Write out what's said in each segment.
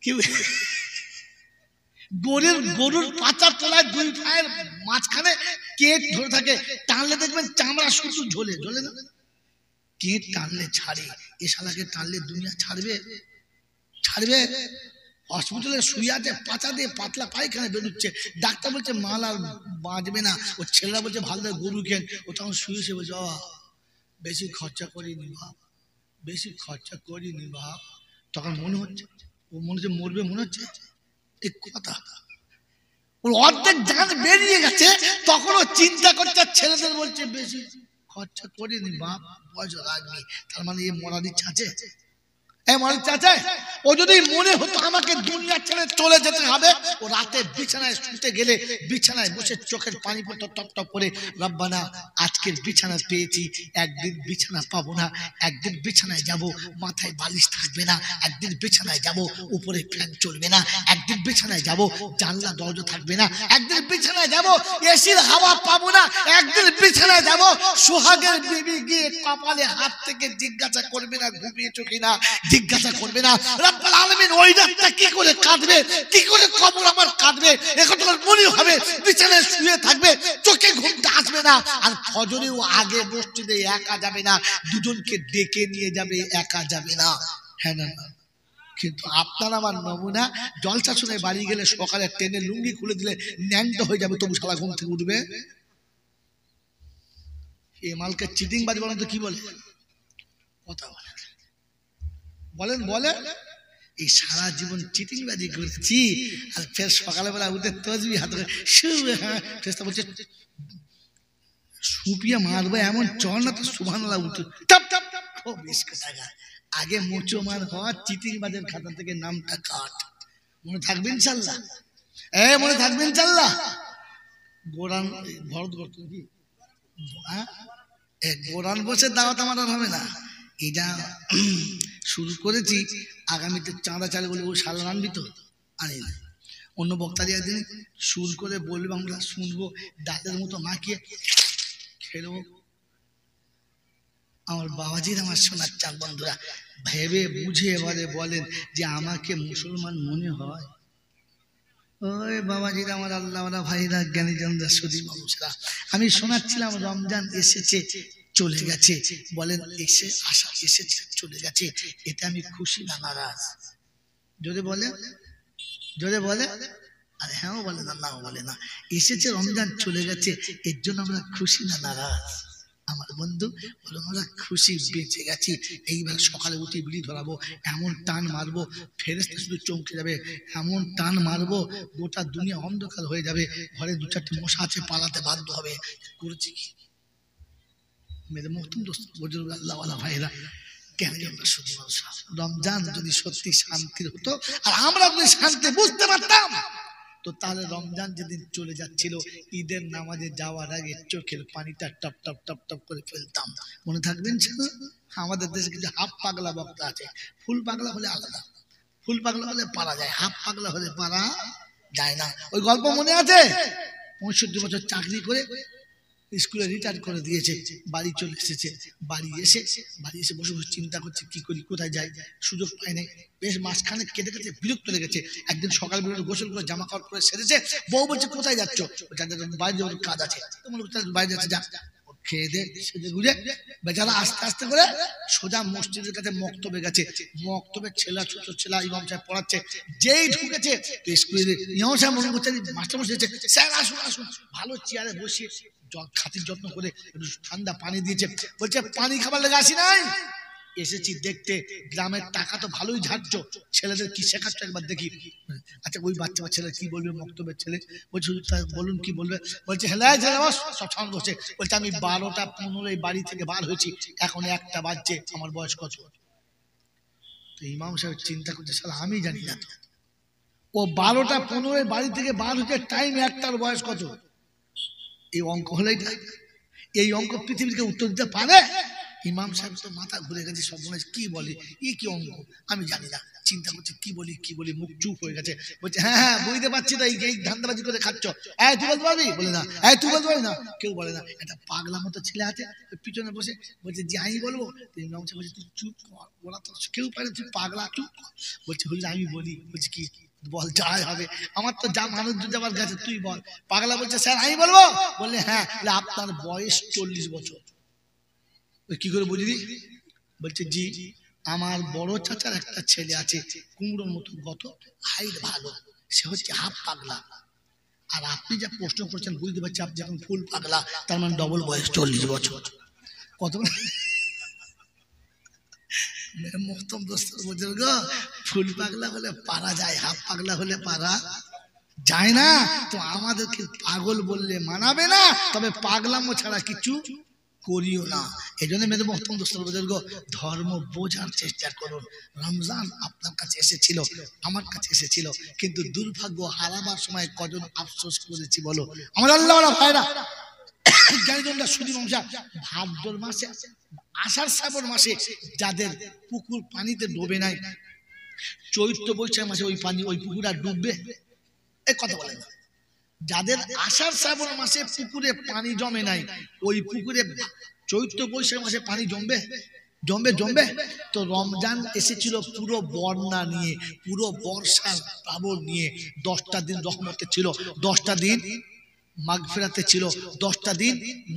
কেউ গরুর পাচার তলায় দুই পায়ের মাঝখানে কেট ধরে থাকে, টানলে দেখবেন চামড়া শুধু ঝোলে ঝোলে না, কেট টানলে ছাড়ে। এ শালাকে টানলে দুনিয়া ছাড়বে? ছাড়বে? হসপিটালে শুয়ে আছে, পাচা দিয়ে পাতলা পায়খানা বেরোচ্ছে, ডাক্তার বলছে মাল আর বাঁচবে না। ও ছেলেরা বলছে ভালো গরু খেন। ও তখন শুয়ে শুয়ে বলছে বাবা বেশি খরচা করিনি বাপ, বেশি খরচা করিনি বাপ। তখন মনে হচ্ছে ও মনে হচ্ছে মরবে, মনে হচ্ছে এই কথা ওর অর্ধেক জান বেরিয়ে গেছে। তখন ও চিন্তা করছে, ছেলেদের বলছে বেশি খরচা করিনি বাপ, বয়স রাখবি। তার মানে এই মরার ইচ্ছা আছে? ও যদি মনে হতো আমাকে দুনিয়া ছেড়ে চলে যেতে হবে, ও রাতে বিছানায় শুতে গেলে বিছানায় বসে চোখের পানি পড়তো টপ টপ করে, রব্বানা আজকের বিছানা পেয়েছি, একদিন বিছানা পাবো না, একদিন বিছানায় যাব মাথায় বালিশ থাকবে না, একদিন বিছানায় যাব উপরে ফ্যান চলবে না, একদিন বিছানায় যাব জানলা দরজা থাকবে না, একদিন বিছানায় যাব এসির হাওয়া পাবো না, একদিন বিছানায় যাব সোহাগের বিবি গিয়ে কপালে হাত থেকে জিজ্ঞাসা করবে না ঘুমিয়েছো কিনা, জিজ্ঞাসা করবে না রব্বুল আলামিন ওই রাতটা কি করে কাটবে, কি করে কবর আমার কাটবে, এখন তোমার মনে হবে বিছানায় শুয়ে থাকবে, চোখে ঘুমটা আসবে না। আর ফজরেও আগে মসজিদে একা যাবে না, দুজনকে ডেকে নিয়ে যাবে, একা যাবে না। হ্যাঁ না? কিন্তু আপনার আমার নমুনা, জলসা শুনে বাড়ি গেলে সকালে ট্রেনে লুঙ্গি খুলে দিলে ন্যাংটা হয়ে যাবে, তবু শালা ঘুম থেকে উঠবে। এ মালকে চিটিং বাজি বলেন তো কি বলে? কথা বলে বলেন বলেন এই সারা জীবন চিটিং বাজি করছি, আর ফের সকালবেলা উঠে তসবি হাতে বলছে সুপিয়া মারবো এমন চল না তো সুবহানাল্লাহ উঠে খুব বেশ কথা। আগে মোচো মার হওয়া চিটিং বাজের খাতা থেকে নামটা কাট। মনে থাকবে ইনশাল্লাহ? মনে থাকবে ইনশাল্লাহ? গোরান ভরত করতো কি গোরান বসে দাওয়াত আমার আর হবে না। এটা শুরু করেছি, আগামীতে চাঁদা চালে বলে ও সালান আনবি তো আনি না। অন্য বক্তারি একদিন সুর করে বলবে, আমরা শুনবো, দাঁতের মতো মাখিয়ে খেলো। আমার বাবাজির আমার শোনার চান বন্ধুরা, ভেবে বুঝে এবারে বলেন যে আমাকে মুসলমান মনে হয়? ওই বাবাজিরা আমার আল্লাহ ভাইরা জ্ঞানীজনরা সুদী মানুষরা, আমি শোনাচ্ছিলাম রমজান এসেছে চলে গেছে, বলেন এসে আসা এসেছে চলে গেছে, এতে আমি খুশি না নারাজ? জোরে বলে, জোরে বলে। আর হ্যাঁ বলে না, নাও বলে না। এসেছে রমজান চলে গেছে, এর জন্য আমরা খুশি না নারাজ? আমার বন্ধু বলো আমরা খুশি, বেঁচে গেছি। এইবার সকালে উঠে বিড়ি ধরাবো, এমন টান মারবো ফেরেশতা শুধু চমকে যাবে, এমন টান মারবো গোটা দুনিয়া অন্ধকার হয়ে যাবে, ঘরে দু চারটে মশা আছে পালাতে বাধ্য হবে। করেছি কি মেরে মহতুম দোস্ত বুজুর্গ আল্লাহওয়ালা ভাইরা, কেন শুধু রমজান যদি সত্যি শান্তির হতো আর আমরা যদি শান্তি বুঝতে পারতাম, তো তাহলে রমজান যেদিন চলে যাচ্ছিল ঈদের নামাজে যাওয়ার আগে চোখের পানিটা টপ টপ টপ টপ করে ফেলতাম। মনে থাকবেন? আমাদের দেশে কিছু হাফ পাগলা বক্তা আছে, ফুল পাগলা হলে আলাদা, ফুল পাগলা হলে পারা যায়, হাফ পাগলা হলে পারা যায় না। ওই গল্প মনে আছে? 65 বছর চাকরি করে স্কুলে রিটায়ার করে দিয়েছে, বাড়ি চলে এসেছে, বাড়ি এসে বসে বসে চিন্তা করছে কি করি, কোথায় যাই, সুযোগ পাই নাই। বেশ মাঝখানে কেটে কেটে বিরক্ত লেগেছে। একদিন সকাল বেরোলে গোসল করে জামা কাপড় পরে সেরেছে, বউ বলছে কোথায় যাচ্ছ? বাইরে যাওয়ার কাজ আছে। বাইরে যাচ্ছে, যা। খেয়ে দে সেজে গুজে বেচারা আস্তে আস্তে করে সোজা মসজিদের কাছে মক্তবে গেছে। মক্তবের ছেলে, ছোট ছেলে ইমাম সাহেব পড়াচ্ছে, যেই ঢুকেছে স্কুলে ইমাম সাহেব মনে করছে মাস্টার মশাই এসেছে, স্যার আসুন আসুন, ভালো চেয়ারে বসিয়ে খাতির যত্ন করে ঠান্ডা পানি দিয়েছে। বলছে পানি খাবার লেগে আসি নাই, এসেছি দেখতে গ্রামের টাকা তো ভালোই ঝাড়ছ, ছেলেদের কি শেখাচ্ছ একবার দেখি। আচ্ছা ওই বাচ্চা ছেলে কি বলবে? মক্তবের ছেলে বলছে বলুন কি বলবে? বলছে হ্যাঁ সব সামনে বসে বলছে আমি 12টা 15 বাড়ি থেকে বার হয়েছি, এখন 1টা বাজছে, আমার বয়স কত? তো ইমাম সাহেব চিন্তা করছে শালা আমি জানি না, ও 12টা 15 বাড়ি থেকে বার হচ্ছে, টাইম 1টার বয়স কত? এই অঙ্ক হলেই এই অঙ্ক পৃথিবীকে উত্তর দিতে পারে? ইমাম সাহেব তো মাথা ঘুরে গেছে, সব মনে কি বলে, কি অঙ্ক আমি জানি না, চিন্তা করছে কি বলি, মুখ চুপ হয়ে গেছে। বলছে হ্যাঁ হ্যাঁ বুঝতে পারছি তো, এই ধান্দাবাজি করে খাচ্ছ, তুই বলতে পারবি? বলে না। তুই বলতে পারবি না? কেউ বলে না। একটা পাগলা মতো ছেলে আছে পিছনে বসে, বলছে যে আমি বলবো। ইমাম সাহেব বলছে তুই চুপ কর, ওরা তো কেউ পারে, তুই পাগলা চুপ কর। বলছে হুজুর আমি বলি। বলছে কি বল, যাই হবে, আমার তো যা মানুষ যাবার গেছে, তুই বল। পাগলা বলছে স্যার আমি বলবো। বললে হ্যাঁ। আপনার বয়স 40 বছর। কি করে বুঝলি? বলছে জি, আমার বড় চাচার একটা ছেলে আছে, কুমড়োর মতো গত, হাইট ভালো, সে হচ্ছে হাফ পাগলা। আর আপনি যা প্রশ্ন করছেন বুঝতে পারছি আপনি যখন ফুল পাগলা, তার মানে ডবল বয়স 40 বছর। কত মহতম দোস্তর বুজুর্গ, ফুল পাগলা হলে পারা যায়, হাফ পাগলা হলে পারা যায় না। তো আমাদেরকে পাগল বললে মানাবে না, তবে পাগলামো ছাড়া কিছু করিও না। এই জন্য মেয়েদের মহতম দোস্তর বুজুর্গ, ধর্ম বোঝার চেষ্টা করুন। রমজান আপনার কাছে এসেছিল, আমার কাছে এসেছিল, কিন্তু দুর্ভাগ্য হারাবার সময় কজন আফসোস করেছি বলো? আমার আল্লাহ ভাইরা জ্ঞানীজনরা শুধু ভাদ্র মাসে, আষাঢ় শ্রাবণ মাসে যাদের পুকুর পানিতে ডোবে নাই, চৈত্র বৈশাখ মাসে ওই পানি, ওই পুকুর আর ডুববে? এই কথা বলেন। যাদের আষাঢ় শ্রাবণ মাসে পুকুরে পানি জমে নাই, ওই পুকুরে চৈত্র বৈশাখ মাসে পানি জমবে? জমবে। তো রমজান এসেছিল পুরো বন্যা নিয়ে, পুরো বর্ষার প্লাবন নিয়ে। 10টা দিন রহমতে ছিল, 10টা দিন মাগফিরাতে ছিল, 10টা দিন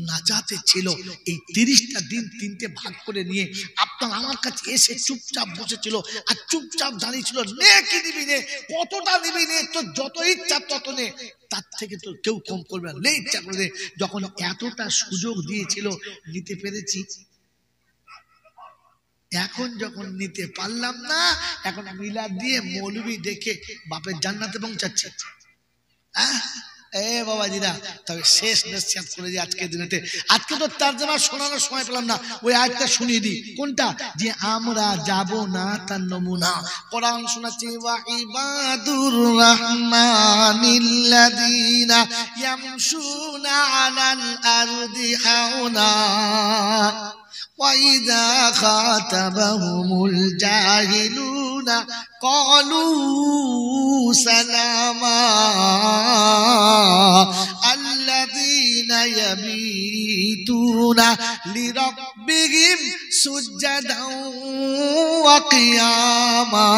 নাজাতে ছিল। এই 30টা দিন 3টে ভাগ করে নিয়ে আপনার আমার কাছে এসে চুপচাপ বসেছিল, আর চুপচাপ দাঁড়িয়েছিল। নে কি নিবি নে, কতটা নিবি নে, তো যত ইচ্ছা তত নে, তার থেকে তো কেউ কম করবে না, নে ইচ্ছা করে নে। যখন এতটা সুযোগ দিয়েছিল, নিতে পেরেছি? এখন যখন নিতে পারলাম না, এখন মিলাদ দিয়ে মৌলবি দেখে বাপের জান্নাতে পৌঁছাচ্ছে। বাবাজিরা, তবে শেষ নসিহত করে দিই আজকের দিনেতে। আজকে তো তরজমা শোনানোর সময় পেলাম না, ওই আয়াতটা শুনিয়ে দিই। কোনটা? যে আমরা যাব না তার নমুনা। কোরআন শোনাচ্ছি, ওয়া ইবাদুর রাহমানিল্লাযীনা ইয়ামশুনা আলাল আরদি হাওনা وَإِذَا خَاطَبَهُمُ الْجَاهِلُونَ قَالُوا سَلَامًا الَّذِينَ يَبِيتُونَ لِرَبِّهِمْ سُجَّدًا وَقِيَامًا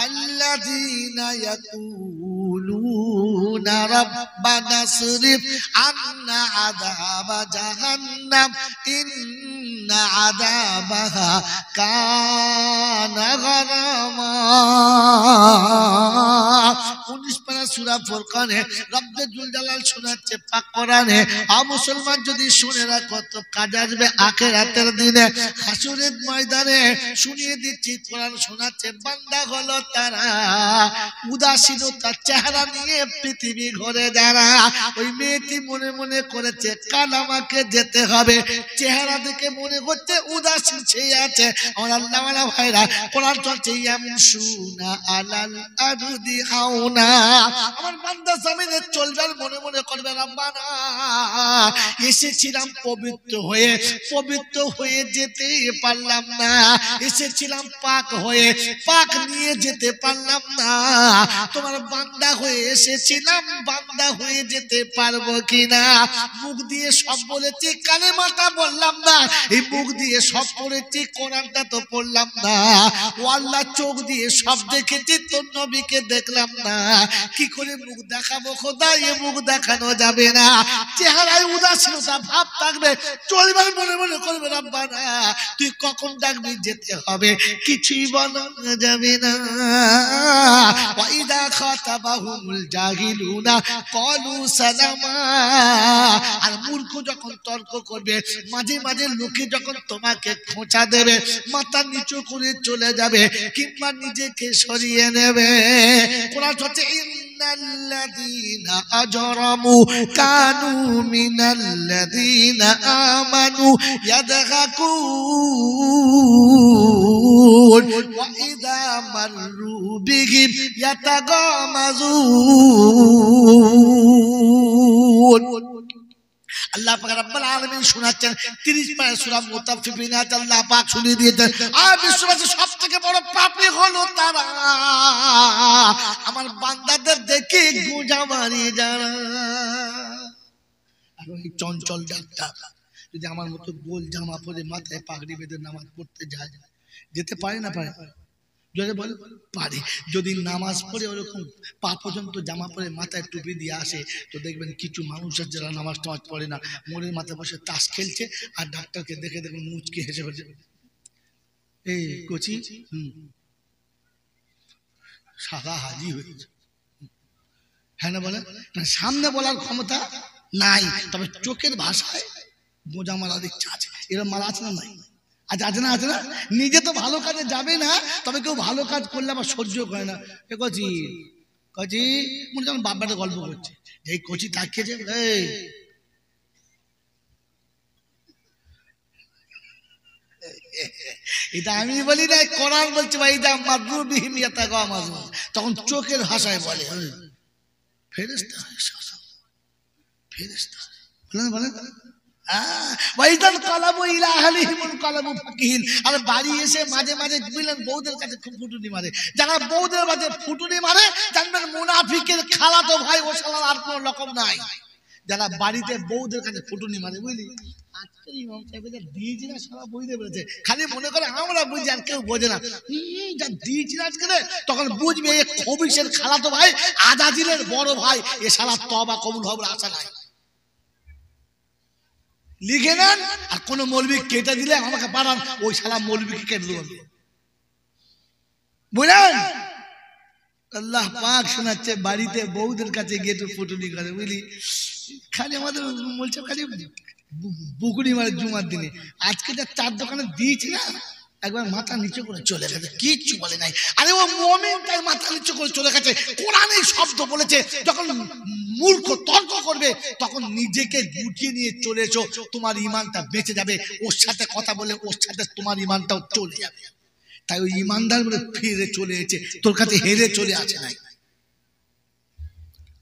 الَّذِينَ يَقُولُونَ رَبَّنَا اصْرِفْ عَنَّا عَذَابَ جَهَنَّمَ إِنَّ عَذَابَهَا كَانَ غَرَامًا। 19 পারা সূরা ফুরকানে রব্বে জুল জালাল শোনাচ্ছে পাক কোরআনে, মুসলমান যদি শুনে রাখো তো কাজ আসবে আখিরাতের দিনে, হাসরের ময়দানে। শুনিয়ে দিচ্ছি, কোরআন শোনাচ্ছে বান্দা হলো তারা উদাসীনতার চেহারা নিয়ে পৃথিবী ঘুরে যারা। ওই মেয়েটি মনে মনে করেছে কাল আমাকে যেতে হবে, চেহারা দেখে মনে হচ্ছে উদাসীন সে আছে। আমার আল্লাহওয়ালা ভাইরা, কোরআন চলছে ইয়ামশুনা আলাল আরদি হাওনা। আমার বান্দা জমিনে চলবে আর মনে মনে করবে রব্বানা এসেছিলাম পবিত্র হয়ে যেতে পারলাম না, এসেছিলাম পাক হয়ে, পাক নিয়ে যেতে পারলাম না। তোমার বান্দা হয়ে এসেছিলাম, বান্দা হয়ে যেতে পারবো কিনা? মুখ দিয়ে সব বলেছি, কালেমাটা বললাম না। এই মুখ দিয়ে সব পড়েছি, কোরআনটা তো পড়লাম না। ও আল্লাহ, চোখ দিয়ে সব দেখেছি, তোর নবীকে দেখলাম না। কি করে মুখ দেখাবো খোদা? এ মুখ দেখানো যাবে না। চেহারায় উদাসীনতা ভাব থাকবে, চলবার মনে মনে করবে রব্বানা তুই কখন ডাকবি, যেতে হবে, কিছুই বলা যাবে না। ওয়াইদা খাতাবাহুমুল জাহিলুনা ক্বালু সালামা। আর মূর্খ যখন তর্ক করবে, মাঝে মাঝে লোকে যখন তোমাকে খোঁচা দেবে, মাথা নিচু করে চলে যাবে কিংবা নিজেকে সরিয়ে নেবে, কোরআন হচ্ছে ইন্নাল্লাযীনা আজরামু কানু মিনাল্লাযীনা আমানু ইয়াদহাকুন ওয়া ইযা মাররু বিহিম ইয়াতাগামাজুন। আল্লাহ পাক রব্বুল আলামিন শোনাচ্ছেন 30 পারা সূরা মুতাফফিফিনাত আল্লাহ পাক শুনিয়ে দিয়েছেন আর বিশ্ববাসীর সবথেকে বড় পাপী হলো তারা আমার বান্দাদের দেখে গোঁজা মারিয়ে যারা। আর ওই চঞ্চল জাতটা যদি আমার মতো গোল জামা পরে মাথায় পাগড়ি বেঁধে নামাজ পড়তে যায়, যেতে পারে না পারে? যদি বলে পারে। যদি নামাজ পড়ে ওরকম পা পর্যন্ত জামা পরে মাথায় টুপি দিয়ে আসে, তো দেখবেন কিছু মানুষ আছে যারা নামাজ টামাজ পড়ে না, মোড়ের মাথায় বসে তাস খেলছে আর ডাক্তারকে দেখে দেখবেন মুচকে হেসে ফেলছে, এই কচি সাদা হাজি হয়েছে। হ্যাঁ না বলে? সামনে বলার ক্ষমতা নাই, তবে চোখের ভাষায় বোঝা মারার ইচ্ছা আছে। এরকম মারা আছে না নাই? আচ্ছা আছে না? আছে না? নিজে তো ভালো কাজে যাবে না, তবে কেউ ভালো কাজ করলে আবার সহ্য করে না। এ কচি কচি মনে যেন বাপবাটা গল্প করছে, এই কচি তাকিয়েছে, এই এটা আমি বলি না, কোরআন বলছে ভাই, তখন চোখের ভাষায় বলে ফেরেশতা ফেরেশতা বলেন আর বাড়ি এসে মাঝে মাঝে বউদের কাছে খুব ফুটুনি মারে। যারা বউদের মাঝে ফুটুনি মারে জানবেন মুনাফিকের খালাতো ভাই, ও শালার আর কোনো রকম নাই। যারা বাড়িতে বউদের কাছে ফুটুনি মারে, বুঝলি, আজকের ইমাম সাহেব যা দিয়েছি না সারা বুঝতে পেরেছে, খালি মনে করে আমরা বুঝি আর কেউ বোঝে না। যা দিয়েছি না আজকে, তখন বুঝবে এ খবিসের খালাতো ভাই, আজাজিলের বড় ভাই, এ শালা তওবা কবুল হবে আশা নাই। লিখে নেন, আর কোন মৌলবি কেটে দিলে আমাকে পাঠান, ওই শালা মৌলবিকে কেটে দেবো। বুঝলেন? আল্লাহ পাক শোনাচ্ছে বাড়িতে বউদের কাছে গিয়ে একটু ফুটুনি করে, বুঝলি, খালি আমাদের বলছে খালি বুকুনি মারে জুমার দিনে। আজকে যা চার দোকানে দিয়েছি না, একবার মাথা নিচু করে চলে গেছে, কিচ্ছু বলে নাই। আরে ও মুমিন, তাই মাথা নিচু করে চলে গেছে। কোরআনের শব্দ বলেছে, যখন মূর্খ তর্ক করবে তখন নিজেকে গুটিয়ে নিয়ে চলে এসো, তোমার ইমানটা বেঁচে যাবে। ওর সাথে কথা বলে ওর সাথে তোমার ইমানটাও চলে যাবে। তাই ওই ইমানদার বলে ফিরে চলে এসেছে, তোর কাছে হেরে চলে আসে নাই।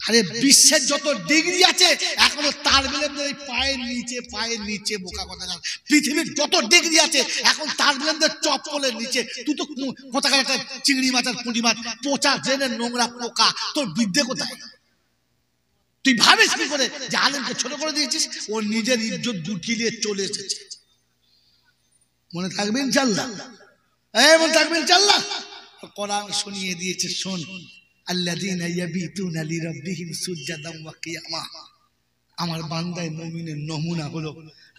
আরে বিশ্বের যত ডিগ্রি আছে এখনো তার বেলেন্দের পায়ের নিচে বোকা কথা। পৃথিবীর যত ডিগ্রি আছে এখন তার বেলেন্দের চপ্পলের নিচে। তুই তো কোথাকার একটা চিংড়ি মাছ আর পুঁটি মাছ, পচা ড্রেনের নোংরা পোকা, তোর বিদ্যে কোথায়? তুই ভাবিস কি করে যে আলেমকে ছোট করে দিয়েছিস? ও নিজের ইজ্জত গুটিয়ে নিয়ে চলে এসেছে। মনে থাকবে ইনশাআল্লাহ, মনে থাকবে ইনশাআল্লাহ। কোরআন শুনিয়ে দিয়েছে, শোন, আল্লাযীনা ইয়াবিতুনা লিরাব্বিহিম সুজদান ওয়া কিয়ামা। আমার বান্দায় মুমিনের নমুনা হলো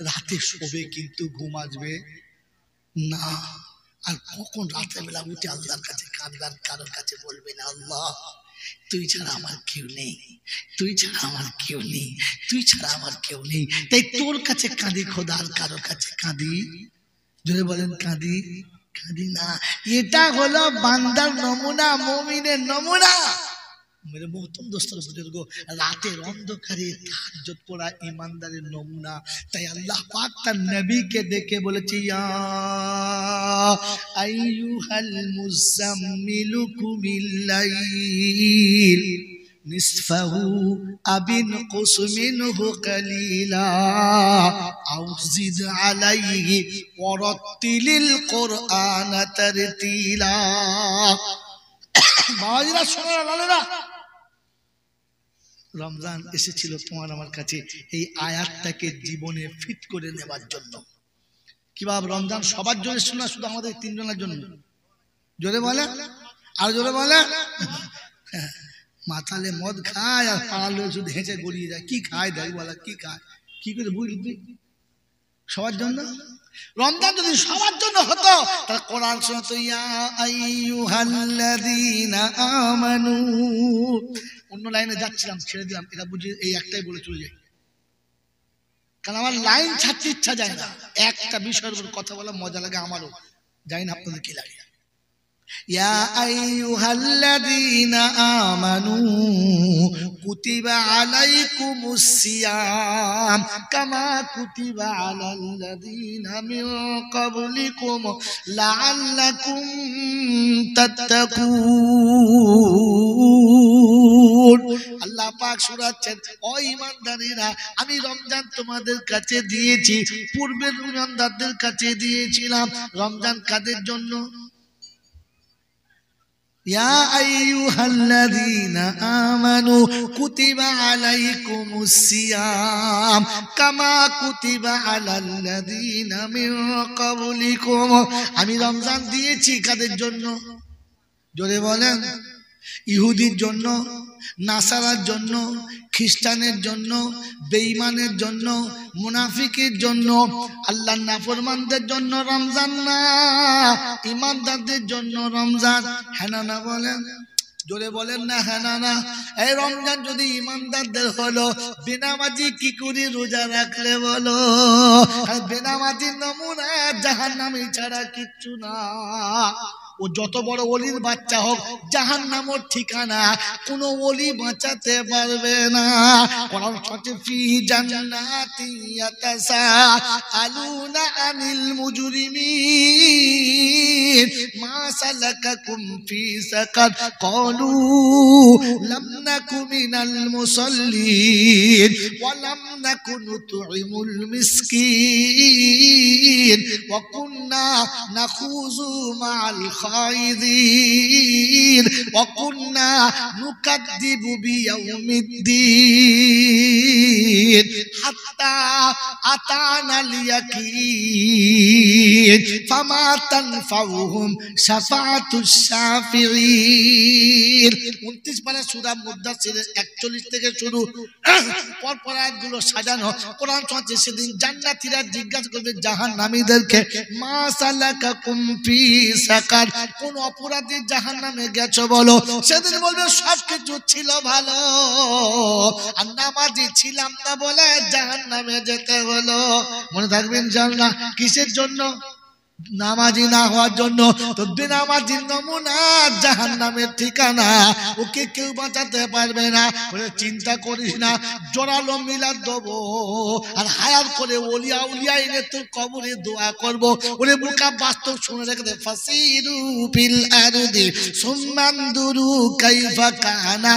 রাতে শোবে কিন্তু ঘুম আসবে না। আর কখন রাতের বেলা উঠে আল্লাহর কাছে কাঁদবে, আর কারোর কাছে বলবে না আল্লাহ তুই ছাড়া আমার কেউ নেই, তুই ছাড়া আমার কেউ নেই, তুই ছাড়া আমার কেউ নেই। তাই তোর কাছে কাঁদি খোদা, আর কারোর কাছে কাঁদি, যদি বলেন কাঁদি কাঁদি না। এটা হলো বান্দার নমুনা, মুমিনের নমুনা। মেরে মোহতম দোস্তর বুজুর্গ, রাতের অন্ধকারে তাহাজ্জুদ পড়া ঈমানদারের নমুনা। তাই আল্লাহ পাক তার নবীকে ডেকে বলেছে, ইয়া আইয়ুহাল মুযাম্মিলু কুমিল লাইল নিসফাহু আবিন কুস মিনহু কালিলা আও জিদ আলাইহি ওয়ারাত্তিলিল কুরআনা তারতিলা। বাবাজিরা, সোনারা, লালেরা, রমজান এসেছিল তোমার আমার কাছে এই আয়াতটাকে জীবনে ফিট করে নেবার জন্য। কিভাবে রমজান সবার জন্য শোনা, শুধু আমাদের তিনজনের জন্য? জোরে বলে, আর জোরে বলে। মাথালে মদ খায় আর পাড়ার লোক শুধু হেঁচে গড়িয়ে যায়। কি খায় দেখ বলা, কি খায়, কি করে বুঝলি? সবার জন্য। রমজান যদি সবার জন্য হতো তাহলে কোরআন শোনাতো, ইয়া আইয়ুহাল্লাযীনা আমানু। অন্য লাইনে যাচ্ছিলাম, ছেড়ে দিলাম, এটা বুঝে এই একটাই বলে চলে যাই, কারণ আমার লাইন ছাড়তে ইচ্ছা যায় না। একটা বিষয়ের উপর কথা বলা মজা লাগে আমারও, জানি না আপনাদের কি লাগে। ইয়া আইয়ুহাল্লাযীনা আমানু কুতিবা আলাইকুমুস সিয়াম কামা কুতিবা আলাল্লাযীনা মিন ক্বাবলিকুম লাআল্লাকুম তাত্তাকুন। আল্লাহ পাক পাক শোনাচ্ছেন, ও ঈমানদারেরা, আমি রমজান তোমাদের কাছে দিয়েছি, পূর্বের ঈমানদারদের কাছে দিয়েছিলাম। রমজান কাদের জন্য? ইয়া আইয়ুহাল্লাযীনা আমানু কুতিবা আলাইকুমুস সিয়াম কামা কুতিবা আলাল্লাযীনা মিন ক্বাবলিকুম। আমি রমজান দিয়েছি কাদের জন্য? জোরে বলেন। ইহুদির জন্য, নাসারার জন্য, খ্রিস্টানের জন্য, বেঈমানের জন্য, মুনাফিকের জন্য, আল্লাহর নাফরমানদের জন্য রমজান না, ঈমানদারদের জন্য রমজান। হ্যাঁ না বলেন, জোরে বলেন না হ্যাঁ না। এই রমজান যদি ঈমানদারদের হলো, বেনামাজি কি করে রোজা রাখলে বলো? বেনামাজির নমুনা জাহান্নামী ছাড়া কিচ্ছু না। ও যত বড় ওলির বাচ্চা হোক, জাহান্নামের ঠিকানা কোনো ওলি বাঁচাতে পারবে না। কোরআন শরীফে ফি জান্নাতি ইয়াতাসাআলুনা আনিল মুজরিমিন মা সালাকাকুম ফি সাকার ক্বালু লাম নাকু মিনাল মুসাল্লিন ওয়া লাম নাকু নুতঈমুল মিসকিন ওয়া কুননা নাখুযু মা'আল খাইদিন ওয়া কুননা নুকাদ্দিবু বিয়াউমিদ্দিন হাত্তা আতানাল ইয়াকিন ফামা তানফাউহুম শাফাআতুশ শাফিঈন। 29 পারা সূরা মুদ্দাসসিরের 41 থেকে শুরু, পরপর আয়াতগুলো সাজানো। কোরআন শোনাচ্ছে, সেদিন জান্নাতীরা জিজ্ঞাসা করবে জাহান্নামীদেরকে, মা সালাকাকুম ফি সাকার, কোন অপরাধী জাহান্নামে গেছো বলো? সেদিন বলবে সবকিছু ছিল ভালো, আর নামাজি ছিলাম না বলে জাহান্নামে যেতে হলো। মনে থাকবে ইনশাআল্লাহ। কিসের জন্য? নামাজি না হওয়ার জন্য। তো বেনামাজির নমুনা জাহান্নামের ঠিকানা, ওকে কেউ বাঁচাতে পারবে না। বলে চিন্তা করিস না, জোরালো মিলাদ দেবো আর হায়ার করে ওলিয়া উলিয়া এনে তোর কবরে দোয়া করবো। ওরে মুকা বাস্তব শুনে রেখে দে। ফাসিরু ফিল আরদি সুম্মানদুরু কাইফা কানা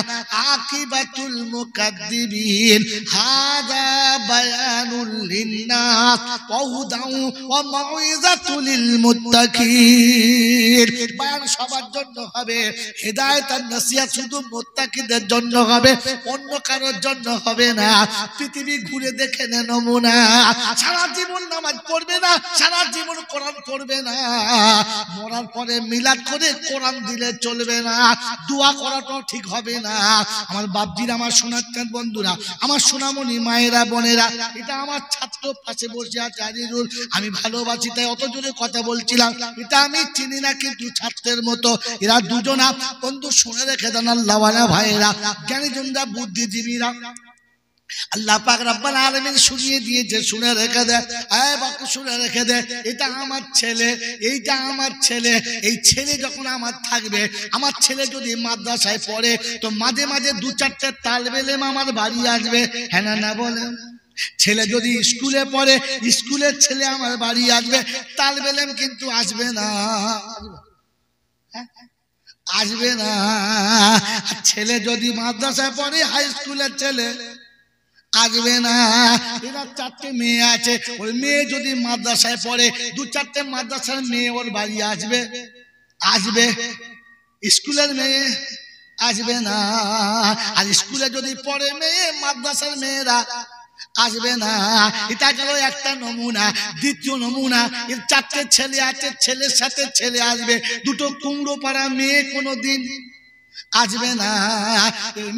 আকিবাতুল মুকাদ্দিবিন হাযা বায়ানুল লিন্নাস ওয়া হুদাউ ওয়া মাউইযাতুল মুত্তাকিন। বায়ান সবার জন্য হবে, হেদায়েত আর নসিহত শুধু মুত্তাকিদের জন্য হবে, অন্য কারোর জন্য হবে না। পৃথিবী ঘুরে দেখে নে নমুনা। সারা জীবন নামাজ পড়বে না, সারা জীবন কোরআন পড়বে না, মরার পরে মিলাদ করে কোরআন দিলে চলবে না, দোয়া করাটাও ঠিক হবে না। আমার বাপজিরা, আমার সোনার বন্ধুরা, আমার সোনামণি মায়েরা বোনেরা, এটা আমার ছাত্র পাশে বসে আছে আজিজুল, আমি ভালোবাসি তাই অত জোরে কথা বলছিলাম। এটা আমি চিনি না, কিন্তু ছাত্রের মতো এরা দুজনা বন্ধু। শুনে রেখে দেন আল্লাহওয়ালা ভাইয়েরা, জ্ঞানীজনরা, বুদ্ধিজীবীরা, আল্লাহ পাক রব্বুল আলামিন শুনিয়ে দিয়েছে, শুনে রেখে দে। এই বাবা শুনে রেখে দে, এটা আমার ছেলে, এইটা আমার ছেলে। এই ছেলে যখন আমার থাকবে, আমার ছেলে যদি মাদ্রাসায় পড়ে, তো মাঝে মাঝে 2-4টে তালেবে ইলম আমার বাড়ি আসবে। হ্যাঁ না বলেন। ছেলে যদি স্কুলে পড়ে, স্কুলের ছেলে আমার বাড়ি আসবে, তালেবে ইলম কিন্তু আসবে না, আসবে না। ছেলে যদি মাদ্রাসায় পড়ে, হাই স্কুলের ছেলে আসবে না। এরা 4টে মেয়ে আছে, ওই মেয়ে যদি মাদ্রাসায় পড়ে, 2-4টে মাদ্রাসার মেয়ে ওর বাড়ি আসবে, আসবে। স্কুলের মেয়ে আসবে না। আর স্কুলে যদি পড়ে মেয়ে, মাদ্রাসার মেয়েরা আসবে না। এটা গেল একটা নমুনা। দ্বিতীয় নমুনা, এর 4টে ছেলে আছে, ছেলের সাথে ছেলে আসবে, 2টো কুমড়ো পাড়া মেয়ে কোনোদিন আসবে না।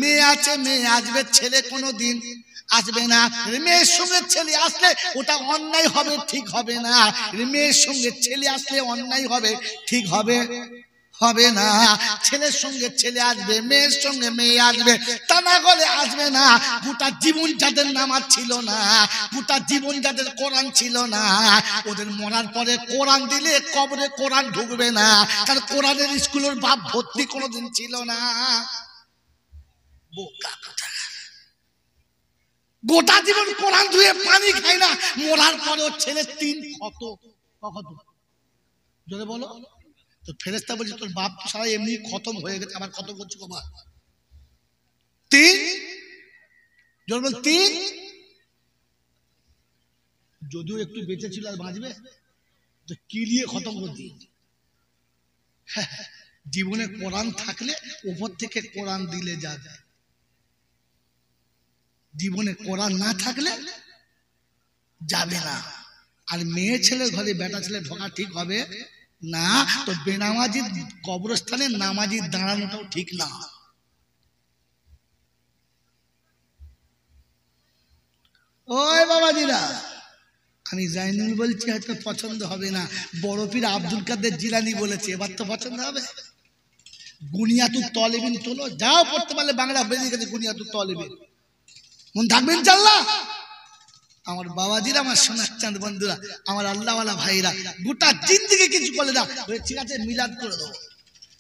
মেয়ে আছে, মেয়ে আসবে, ছেলে কোনোদিন আসবে না। মেয়ের সঙ্গে ছেলে আসলে ওটা অন্যায় হবে, ঠিক হবে না। মেয়ের সঙ্গে ছেলে আসলে অন্যায় হবে, ঠিক হবে হবে না। ছেলের সঙ্গে ছেলে আসবে, মেয়ের সঙ্গে মেয়ে আসবে, তা না হলে আসবে না। গোটা জীবন যাদের নামাজ ছিল না, গোটা জীবন যাদের কোরআন ছিল না, ওদের মরার পরে কোরআন দিলে কবরে কোরআন ঢুকবে না, কারণ কোরআনের স্কুলের বাপ ভর্তি কোনোদিন ছিল না। বোকা কথা। গোটা জীবন কোরআন ধুয়ে পানি খায় না, মরার পরে ওর ছেলে 3 কত জোরে বলো তো। ফেরেশতা বলছে, তোর বাপ তো সারা এমনি খতম হয়ে গেছে, আবার কত করছো বাবা? 3 জোর বল 3। যদিও একটু বেঁচে ছিল আর বাঁচবে তো কিলিয়ে খতম করে দিয়েছে। জীবনে কোরআন থাকলে উপর থেকে কোরআন দিলে যাবে, জীবনে কোরআন না থাকলে যাবে না। আর মেয়ে ছেলের ঘরে বেটা ছেলে ঢোকা ঠিক হবে না, তো বেনামাজি কবরস্থানে নামাজি দাঁড়ানোটাও ঠিক না। ওই বাবাজিরা, আমি জাইনুল বলছি, হয়তো পছন্দ হবে না। বড় পীর আব্দুল কাদের জিলানী বলেছে, এবার তো পছন্দ হবে। গুনিয়াতুত তলেবিন তোলো, যাও পড়তে পারলে বাংলা বেরিয়ে গেছে গুনিয়াতুত তলেবিন, মন থাকবেন ইনশাআল্লাহ। আমার বাবাজিরা, আমার সোনার চাঁদ বন্ধুরা, আমার আল্লাহওয়ালা ভাইরা, গোটা জিন্দেগি কিছু বলে না, ঠিক আছে মিলাদ করে দেবো।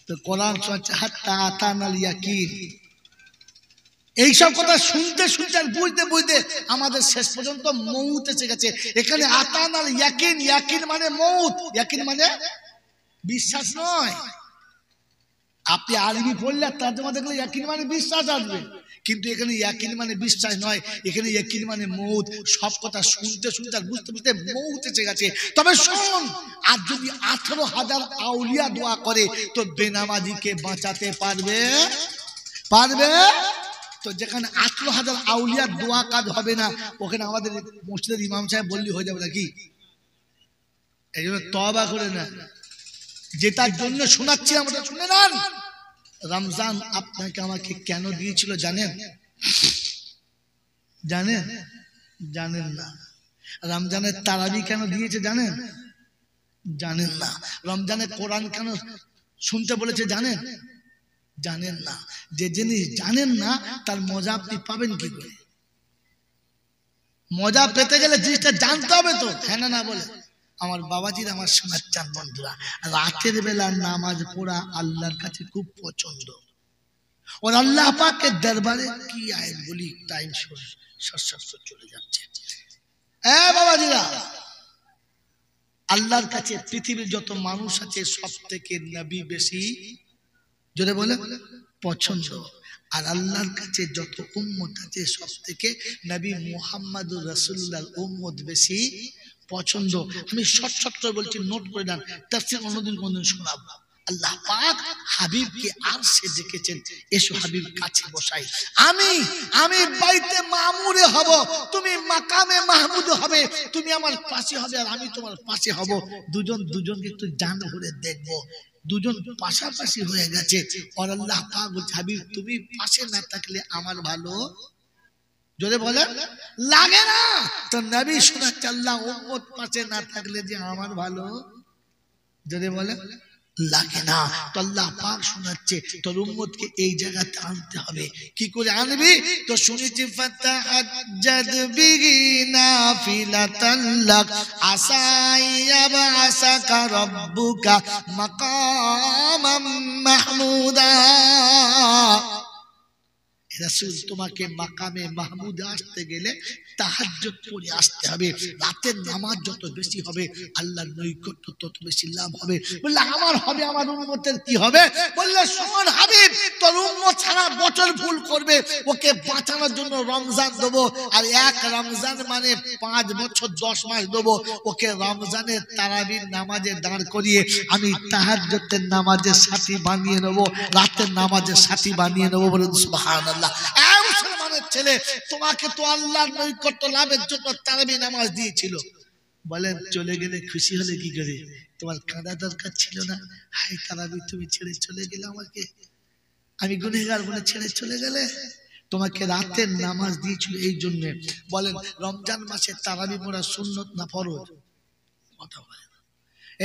তো কোরআন চর্চা হাত্তা আতানাল ইয়াকিন, এইসব কথা শুনতে শুনতে আর বুঝতে বুঝতে আমাদের শেষ পর্যন্ত মৌত এসে গেছে। এখানে আতানাল ইয়াকিন, ইয়াকিন মানে মৌত, ইয়াকিন মানে বিশ্বাস নয়। আপনি আরবি পড়লে তর্জমা দেখলে ইয়াকিন মানে বিশ্বাস আসবে, কিন্তু এখানে ইয়াকিন মানে বিশ্বাস নয়, এখানে ইয়াকিন মানে মৌত। সব কথা শুনতে শুনতে আর বুঝতে বুঝতে মৌত এসে গেছে। তবে শোন, আর যদি 18,000 আউলিয়া দোয়া করে তো বেনামাজিকে বাঁচাতে পারবে? পারবে? তো যেখানে 18,000 আউলিয়ার দোয়া কাজ হবে না, ওখানে আমাদের মসজিদের ইমাম সাহেব বললি হয়ে যাবে নাকি? এই জন্য তওবা করে না, যেটার জন্য শোনাচ্ছি আমরা শুনে নেন। রমজান আপনাকে আমাকে কেন দিয়েছিল জানেন? জানেন? জানেন না। রমজানের তারাবি কেন দিয়েছে জানেন? জানেন না। রমজানের কোরআন কেন শুনতে বলেছে জানেন? জানেন না। যে জিনিস জানেন না তার মজা আপনি পাবেন কি করে? মজা পেতে গেলে জিনিসটা জানতে হবে তো, হ্যাঁ না বলে। আমার বাবাজির, আমার সোনার চাঁদ বন্ধুরা, রাতের বেলা নামাজ পড়া আল্লাহর কাছে খুব পছন্দ। ওর আল্লাহ পাকের দরবারে কি আয়াত বলি, টাইম চলে যাচ্ছে। বাবাজিরা, আল্লাহর কাছে পৃথিবীর যত মানুষ আছে সব থেকে নবী বেশি, জোরে বলে, পছন্দ। আর আল্লাহর কাছে যত উম্মত আছে সব থেকে নবী মুহাম্মদুর রাসূলুল্লাহর উম্মত বেশি পছন্দ। আমি শর্ট করে বলছি, নোট করে নেন, তাফসীর অন্যদিন কোনদিন শোনাবো। আল্লাহ পাক হাবিবকে আরশে ডেকেছেন, এসো হাবিব কাছে বসাই। আমি বাইতে মামুরে হব, তুমি মাকামে মাহমুদ হবে, তুমি আমার পাশে হবে আর আমি তোমার পাশে হব। দুজন দুজনকে একটু জান ভরে দেখবো, দুজন পাশাপাশি হয়ে গেছে। আর আল্লাহ পাক বলছে, হাবিব তুমি পাশে না থাকলে আমার ভালো যদি বলে লাগে না। তো নবী শোনাচ্ছে, আল্লাহ উম্মত পাশে না থাকলে যে আমার ভালো যদি বলে লাগে না। তো আল্লাহ পাক শোনাচ্ছে, তোর উম্মতকে এই জায়গাতে আনতে হবে। কি করে আনবি? তো শুনেছি, ফাতাহাজ্জাদ বিহি নাফিলাতান লাক আসা ইয়াবআসাকা রাব্বুকা মাকামাম মাহমুদা। রাসূল, তোমাকে মাকামে মাহমুদ আসতে গেলে তাহাজ্জুদ পড়ে আসতে হবে। রাতের নামাজ যত বেশি হবে আল্লাহর নৈকট্য তত বেশি লাভ হবে। বললে আমার হবে, আমার উম্মতের কি হবে? বললে শোন হাবিব, তোর উম্মত সারা বছর ভুল করবে, ওকে বাঁচানোর জন্য রমজান দেবো। আর এক রমজান মানে 5 বছর 10 মাস দেবো। ওকে রমজানের তারাবির নামাজে দাঁড় করিয়ে আমি তাহাজ্জুদের নামাজের সাথী বানিয়ে নেবো, রাতের নামাজের সাথী বানিয়ে নেবো। বলুন সুবহানাল্লাহ। মুসলমানের ছেলে, তোমাকে তো আল্লাহর নৈকট্য লাভের জন্য তারাবি নামাজ দিয়েছিল। বলেন চলে গেলে খুশি হলে কি করে? তোমার কাঁদা দরকার ছিল না? হাই তারাবি তুমি ছেড়ে চলে গেলে আমাকে, আমি গুনাহগার বলে ছেড়ে চলে গেলে। তোমাকে রাতের নামাজ দিয়েছিল এই জন্য। বলেন রমজান মাসে তারাবি পড়া সুন্নত না ফরজ? কথা বলেন,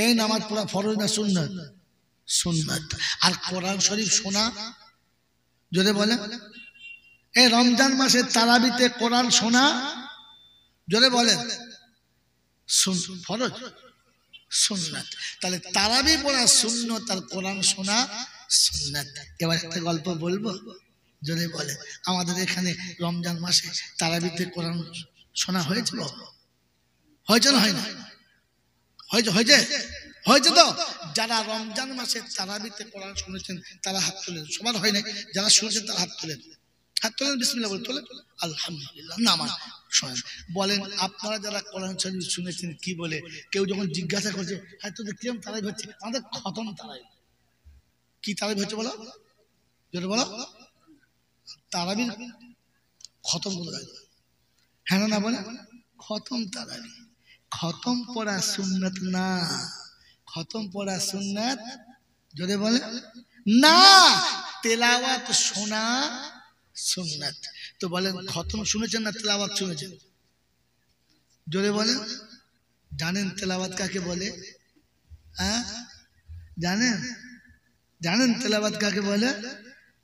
এই নামাজ পড়া ফরজ না সুন্নত? সুন্নত। আর কোরআন শরীফ শোনা যদি বলে, এই রমজান মাসে তারাবিতে কোরআন শোনা যদি বলে ফরজ সুন্নাত। তাহলে তারাবি পড়া সুন্নত আর কোরআন শোনা সুন্নাত। এবার একটা গল্প বলবো যদি বলে, আমাদের এখানে রমজান মাসে তারাবিতে কোরআন শোনা হয়েছে? হয়েছে না? হয় না? হয়েছে? হয়েছে? হয়েছে তো? যারা রমজান মাসে তারাবিতে কোরআন শুনেছেন তারা হাত তুলেন। সবার হয় না, যারা শুনেছেন তারা হাত তুলেন। হাত তোলেন, বিসমিল্লাহ বলে তোলেন, আলহামদুলিল্লাহ নামান। শোনেন, বলেন আপনারা যারা কোরআন শরীফ শুনেছেন কি বলে, কেউ যখন জিজ্ঞাসা করছে হ্যাঁ তোদের কিরম তারাই হচ্ছে, আমাদের খতম তারাই। কি তারাই হচ্ছে বলো, যেটা বলো তারাবি খতম করে, হ্যাঁ না বলে খতম তারাবি। খতম পড়া সুন্নাত না, খতম পড়া সুন্নাত যদি বলে না, তেলাওয়াত শোনা সুন্নাত। তো বলেন খতম শুনেছেন না তেলাওয়াত শুনেছেন? জোরে বলেন। জানেন তেলাওয়াত কাকে বলে? হ্যাঁ জানেন? জানেন তেলাওয়াত কাকে বলে?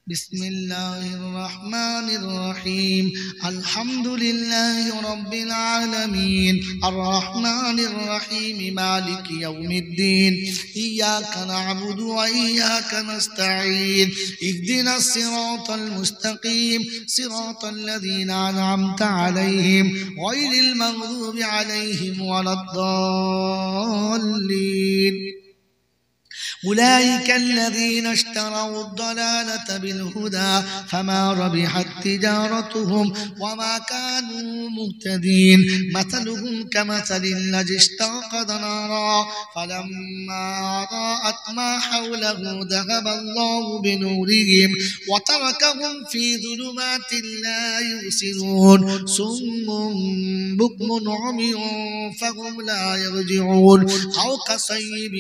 বিসমিল্লাহির রহমানির রহিম, আলহামদুলিল্লাহি রাব্বিল আলামিন, আর রহমানির রহিম, মালিকি ইয়াউমিদ্দিন, ইয়াকা না'বুদু ওয়া ইয়াকা নাস্তাঈন, ইহদিনাস সিরাতাল মুস্তাকিম, সিরাতাল লাযীনা আন'আমতা আলাইহিম, গায়রিল মাগযুবি আলাইহিম ওয়ালাদ-দাল্লিন। أولئك الذين اشتروا الضلالة بالهدى فما ربحت تجارتهم وما كانوا مهتدين. مثلهم كمثل الذي استوقد نارا فلما أضاءت ما حوله ذهب الله بنورهم وتركهم في ظلمات لا يبصرون صم بكم عمي فهم لا يرجعون. أو كصيب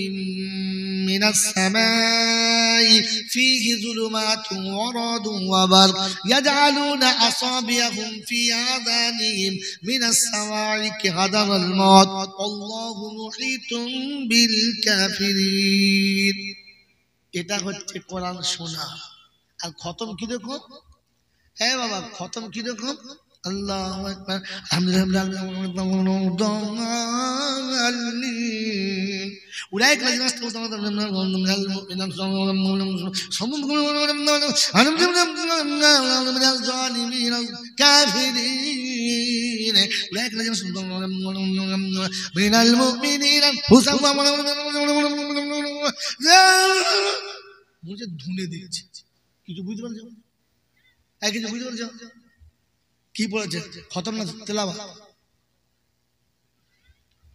من السماء فيه ظلمات ورعد وبرق يجعلون أصابعهم في آذانهم من الصواعق حذر الموت والله محيط بالكافرين. এটা হচ্ছে কোরআন শোনা। আর খতম কি দেখো, হ্যাঁ বাবা খতম কি দেখো, আল্লাহু আকবার, أولئك الذين استوى من الظالمين الكافرين. أولئك الذين استوى من المؤمنين মুঝে ধুনে দিচ্ছে। কিছু বুঝতে পারছো? কিছু বুঝতে পারছো কি বলেছে? খতম না তেলাওয়াত।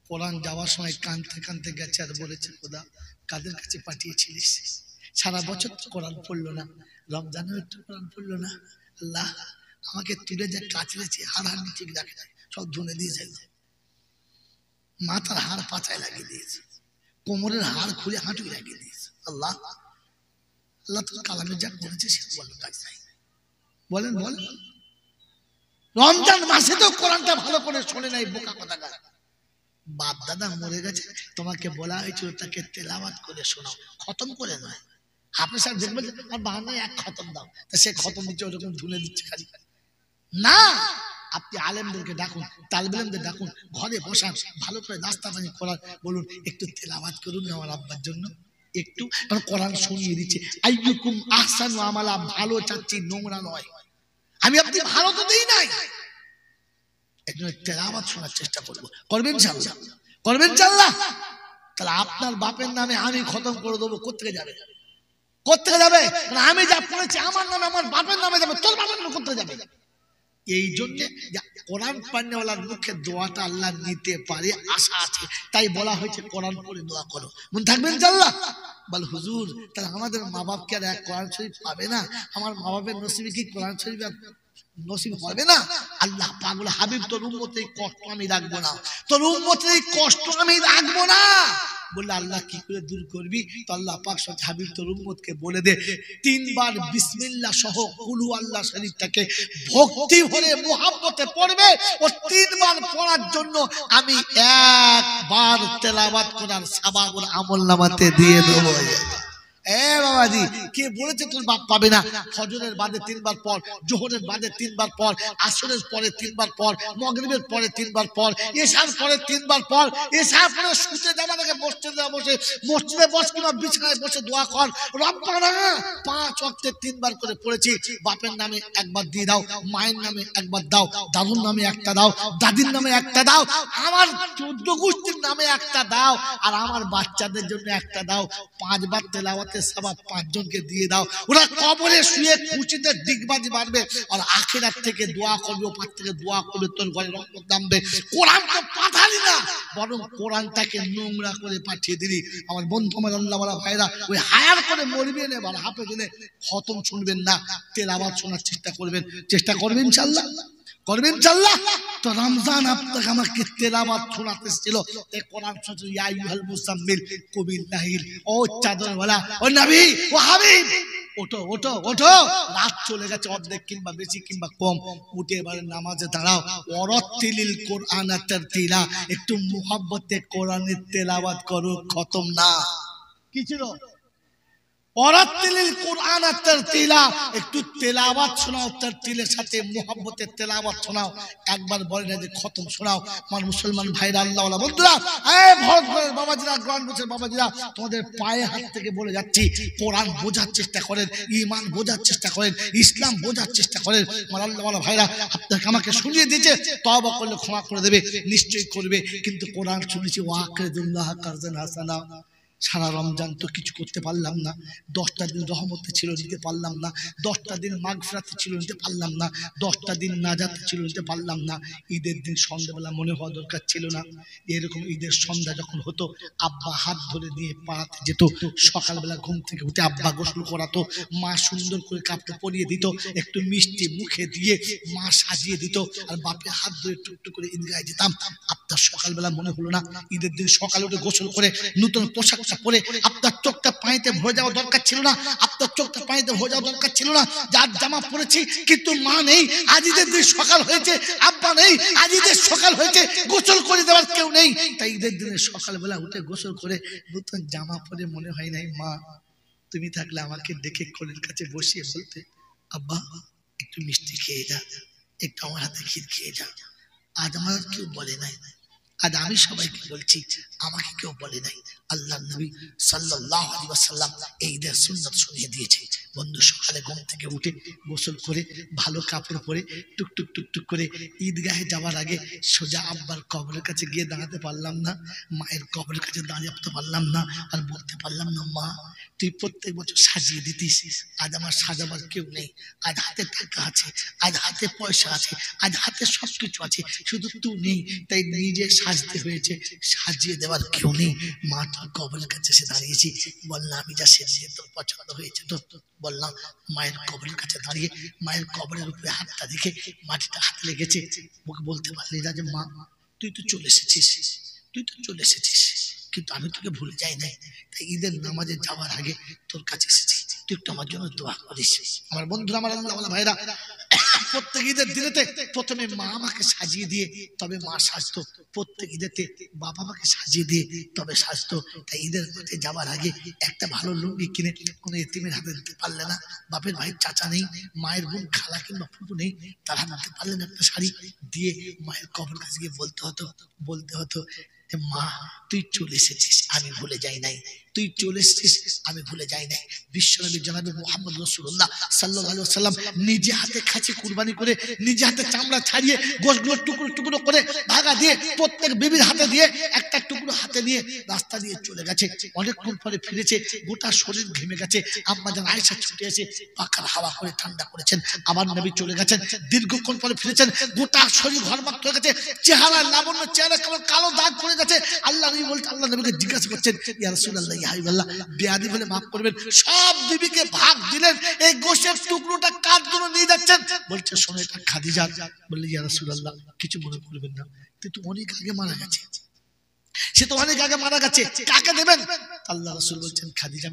কোরআন যাওয়ার সময় কানতে কানতে গেছে আর বলেছে খোদা কাদের কাছে পাঠিয়েছিলিস, সারা বছর তো কোরআন পড়লো না, রমজানেও একটু কোরআন পড়লো না, আল্লাহ আমাকে তুলে যা কাচড়েছে হাড় হাড় ঠিক রাখে সব ধুনে দিয়েছে, মাথার হাড় পাচায় লাগিয়ে দিয়েছে, কোমরের হাড় খুলে হাঁটুই লাগিয়ে দিয়েছে। আল্লাহ আল্লাহ তো কালামে যা বলেছে সে বললো কাজ নাই। বলেন বলেন, রমজান মাসে তো কোরআনটা ভালো করে শোনে নাই, বোকা কথা গায়। বাপ দাদা মরে গেছে, তোমাকে বলা হয়েছিল তাকে তেলাওয়াত করে শোনাও, খতম করে নয়। আপনি স্যার দেখবেন আর বাহানে এক খতম দাও, তা সে খতম দিচ্ছে ওরকম ধুলে দিচ্ছে খালি না। আপনি আলেমদেরকে ডাকুন, তালিব ইলমদের ডাকুন, ঘরে বসান, ভালো করে নাস্তা পানি করার বলুন একটু তেলাওয়াত করুন না আমার আব্বার জন্য একটু, কারণ কোরআন শুনিয়ে দিচ্ছে। আইয়ুকুম আহসানু আমালা, ভালো চাচ্ছি নোংরা নয়। আমি আপনি ভালো তো দেই নাই, একজনের তেলাওয়াত শোনার চেষ্টা করবো, করবেন ইনশাআল্লাহ, করবেন ইনশাআল্লাহ। তাহলে আপনার বাপের নামে আমি খতম করে দেবো, কোত্থেকে যাবে? কোত্থেকে যাবে? আমি যা পড়েছি আমার নামে আমার বাপের নামে যাবে, তোর বাপের নামে কোত্থেকে যাবে? এই জন্যে কোরআন পান্নেওয়ালার মুখে দোয়াটা আল্লাহ নিতে পারে, আশা আছে, তাই বলা হয়েছে কোরআন পড়ে দোয়া করো, মনে থাকবেন ইনশাআল্লাহ। বল হুজুর তাহলে আমাদের মা বাপকে আর এক কোরআন শরীফ পাবে না? আমার মা বাপের নসিবে কি কোরআন শরীফ নসিব হবে না? আল্লাহ পাক বলে হাবিব তোর উম্মতের কষ্ট আমি রাখবো না, তোর উম্মতের কষ্ট আমি রাখবো না। বললে আল্লাহ কি করে দূর করবি? তো আল্লাহ পাক সাথে হাবিব তোর উম্মতকে বলে দে 3 বার বিসমিল্লাহ সহ কুল আল্লাহ শরীফটাকে ভক্তি ভরে মুহাব্বতে পড়বে, ও 3 বার পড়ার জন্য আমি 1 বার তেলাওয়াত করার সওয়াবুল আমলনামাতে দিয়ে দেব। বাবাজি কে বলেছে তোর বাপ পাবে না? ফজরের বাদে 3 বার পর, জোহরের বাদে 3 বার পর, আসরের পরে 3 বার পর, মাগরিবের পরে 3 বার পর, ইশার পরে 3 বার পর। ইশার পরে শুতে যাওয়ার আগে মসজিদে বসে, মসজিদে বস কিংবা বিছানায় বসে দোয়া কর, রব্বানা 5 ওয়াক্তে 3 বার করে পড়েছি। বাপের নামে একবার দিয়ে দাও, মায়ের নামে একবার দাও, দাদুর নামে একটা দাও, দাদির নামে একটা দাও, আমার 14 গোষ্ঠীর নামে একটা দাও, আর আমার বাচ্চাদের জন্য একটা দাও। 5 বার তেলাওয়াতে সওয়াব 5 জনকে দিয়ে দাও, ওরা কবরে শুয়ে খুশিতে ডিগবাজি মারবে আর আখিরাত থেকে দোয়া করবে, ওপার থেকে দোয়া করবে, তোর ঘরে রহমত নামবে। কোরআন তো পাঠালি না, বরং কোরআনটাকে নোংরা করে পাঠিয়ে দিলি। আমার বন্ধু, আমার আল্লাহ ওয়ালা ভাইরা, ওই হায়ার করে মরবেন, এবার হাফেজ এনে খতম শুনবেন না, তেলাওয়াত শোনার চেষ্টা করবেন। চেষ্টা করবেন ইনশাআল্লাহ, করবেন ইনশাআল্লাহ। তো রমজান আপনাকে আমাকে তেলাওয়াত শোনাতে ছিল, এই কোরআন শুনতে, ইয়া আইয়ুহাল মুজাম্মিল কুমিল লাইল, ও চাদরওয়ালা, ও নবী, ও হাবিব, ওঠো ওঠো ওঠো, রাত চলে গেছে অর্ধেক কিংবা বেশি কিংবা কম, উঠে এবারে নামাজে দাঁড়াও। ওয়ারাতিলিল কোরআন তারতিলা, একটু মুহাব্বতে কোরআনের তেলাওয়াত করো, খতম না। কি ছিল? ওয়ারাতিলিল কোরআন তারতিলা, একটু তেলাওয়াত শোনাও, তারতিলের সাথে মুহাব্বতের তেলাওয়াত শোনাও। একবার বলে না যে খতম শোনাও। আমার মুসলমান ভাইরা, আল্লাহ ওয়ালা বন্ধুরা, এই ভরতপুরের বাবাজিরা, গ্রামগঞ্জের বাবাজিরা, তোমাদের পায়ে হাত থেকে বলে যাচ্ছি, কোরআন বোঝার চেষ্টা করেন, ঈমান বোঝার চেষ্টা করেন, ইসলাম বোঝার চেষ্টা করেন। আমার আল্লাহ ওয়ালা ভাইরা, আপনাকে আমাকে শুনিয়ে দিয়েছে, তওবা করলে ক্ষমা করে দেবে, নিশ্চয়ই করবে। কিন্তু কোরআন শুনেছি, ওয়াকিদুল্লাহ কারজান হাসানা, সারা রমজান তো কিছু করতে পারলাম না, 10টা দিন রহমতে ছিল, নিতে পারলাম না, 10টা দিন মাগফিরাতে ছিল, নিতে পারলাম না, 10টা দিন নাজাতে ছিল, নিতে পারলাম না। ঈদের দিন সন্ধ্যাবেলা মনে হওয়া দরকার ছিল না। এরকম ঈদের সন্ধ্যা যখন হতো, আব্বা হাত ধরে নিয়ে পাড়াতে যেত, সকালবেলা ঘুম থেকে উঠে আব্বা গোসল করাতো, মা সুন্দর করে কাপড় পরিয়ে দিত, একটু মিষ্টি মুখে দিয়ে মা সাজিয়ে দিত, আর বাপের হাত ধরে টুকটুক করে ঈদগাহে যেতাম। আপনার সকালবেলা মনে হলো না, ঈদের দিন সকালে উঠে গোসল করে নতুন পোশাক পরে আপনার চোখটা পানিতে ভরে যাওয়া দরকার ছিল না, আপনার চোখটা পানিতে ভরে যাওয়া দরকার ছিল না। যার জামা পরেছি, কিন্তু মা নেই, আজ ঈদের দিন সকাল হয়েছে, আব্বা নেই, আজ ঈদের সকাল হয়েছে, গোসল করে দেওয়ার কেউ নেই। তাই ঈদের দিনে সকালবেলা উঠে গোসল করে নতুন জামা পরে মনে হয় নাই, মা তুমি থাকলে আমাকে ডেকে কোলের কাছে বসিয়ে বলতে, আব্বা একটু মিষ্টি খেয়ে যা, একটু আমার হাতে ক্ষীর খেয়ে যা। আজ আমার কেউ বলে নাই, আজ আমি সবাইকে বলছি, আমাকে কেউ বলে নাই। আল্লাহর নবী সাল্লাল্লাহু আলাইহি ওয়াসাল্লাম এই ঈদের সুন্নাত শুনিয়ে দিয়েছে। বন্ধু, সকালে ঘুম থেকে উঠে গোসল করে ভালো কাপড় পরে টুকটুক টুকটুক করে ঈদগাহে যাওয়ার আগে সোজা আব্বার কবরের কাছে গিয়ে দাঁড়াতে পারলাম না, মায়ের কবরের কাছে দাঁড়াতে পারলাম না, আর বলতে পারলাম না, মা তুই প্রত্যেক বছর সাজিয়ে দিতিস, আজ আমার সাজাবার কেউ নেই। আজ হাতে টাকা আছে, আজ হাতে পয়সা আছে, আজ হাতে সবকিছু আছে, শুধু তুই নেই, তাই নিজে সাজতে হয়েছে, সাজিয়ে দেওয়ার কেউ নেই। মা তোর কবরের কাছে এসে দাঁড়িয়েছি, বললাম আমি যা সেজে তোর পছন্দ হয়েছে তো? বললাম। মায়ের কবরের কাছে দাঁড়িয়ে মায়ের কবরের উপরে হাতটা রেখে মাটিটা হাতে লেগেছে। ওকে বলতে পারলি না যে মা তুই তো চলে এসেছিস, তুই তো চলে এসেছিস, কিন্তু আমি তোকে ভুলে যাই নাই, তাই ঈদের নামাজে যাওয়ার আগে তোর কাছে এসেছি, তুই একটু আমার জন্য দোয়া করিস। আমার বন্ধুরা, আমার আল্লাহ ওয়ালা ভাইরা, প্রত্যেক ঈদের দিনেতে প্রথমে মা আমাকে সাজিয়ে দিয়ে তবে মা সাজতো, প্রত্যেক ঈদেতে বাবা আমাকে সাজিয়ে দিয়ে তবে সাজতো। তাই ঈদের মাঠে যাওয়ার আগে একটা ভালো লুঙ্গি কিনে কোনো এতিমের হাতে দিতে পারলে না, বাপের ভাই চাচা নেই, মায়ের বোন খালা কিংবা ফুপু নেই, তারা দিতে পারলেন একটা শাড়ি দিয়ে মায়ের কবর কাছে গিয়ে বলতে হতো যে মা তুই চলে এসেছিস, আমি ভুলে যাই নাই, তুই চলে এসেছিস, আমি ভুলে যাই নাই। বিশ্বনবী জনাবে মুহাম্মদ রাসূলুল্লাহ সাল্লাল্লাহু আলাইহি ওয়াসাল্লাম নিজে হাতে খাসি কুরবানি করে, নিজে হাতে চামড়া ছাড়িয়ে গোশগুলো টুকরো টুকরো করে ভাগা দিয়ে প্রত্যেক বিবির হাতে দিয়ে একটা টুকরো হাতে নিয়ে রাস্তা দিয়ে চলে গেছে। অনেকক্ষণ পরে ফিরেছে, গোটা শরীর ঘেমে গেছে। আম্মা জান আয়েশা ছুটে এসে পাখার হাওয়া করে ঠান্ডা করেছেন। আবার নবী চলে গেছেন, দীর্ঘক্ষণ পরে ফিরেছেন, গোটা শরীর ঘরমাক্ত হয়ে গেছে, চেহারা লাবণ্য, চেহারা কেমন কালো দাগ পড়ে গেছে। আল্লাহ নবী বলতে, আল্লাহ নবীকে জিজ্ঞাসা করছেন, ইয়া রাসূলুল্লাহ, ইয়া হাবিবাল্লাহ, বেয়াদবি হলে মাফ করবেন। সব বিবিকে ভাগ দিলেন, এই গোশের টুকরোটা কার জন্য নিয়ে যাচ্ছেন? বলছে শোনো, এটা খাদিজা। বললে ইয়া রাসূলুল্লাহ কিছু মনে করবেন না, কিন্তু অনেক আগে মারা গেছে, সে তো অনেক আগে মারা গেছে, কাকে দেবেন? আল্লাহ রাসূল বলছেন, খাদিজা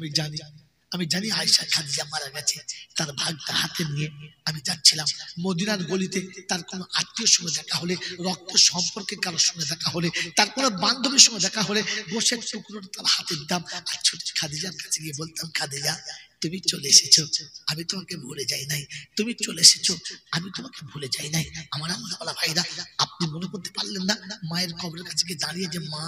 আমি জানি আয়েশা খাদিজা মারা গেছে। তার ভাগটা হাতে নিয়ে আমি যাচ্ছিলাম মদিনার গলিতে, তার কোনো আত্মীয়র সঙ্গে দেখা হলে, রক্ত সম্পর্কে কারোর সঙ্গে দেখা হলে, তার কোনো বান্ধবীর সঙ্গে দেখা হলে গোশের টুকরোটা তার হাতে দিতাম, আর ছোট খাদিজার কাছে গিয়ে বলতাম, খাদিজা তুমি চলে এসেছো, আমি তোমাকে ভুলে যাই নাই, তুমি চলে এসেছো, আমি তোমাকে ভুলে যাই নাই। আমার আল্লাহ ওয়ালা ভাইরা, আপনি মনে করতে পারলেন না মায়ের কবরের কাছে গিয়ে দাঁড়িয়ে যে মা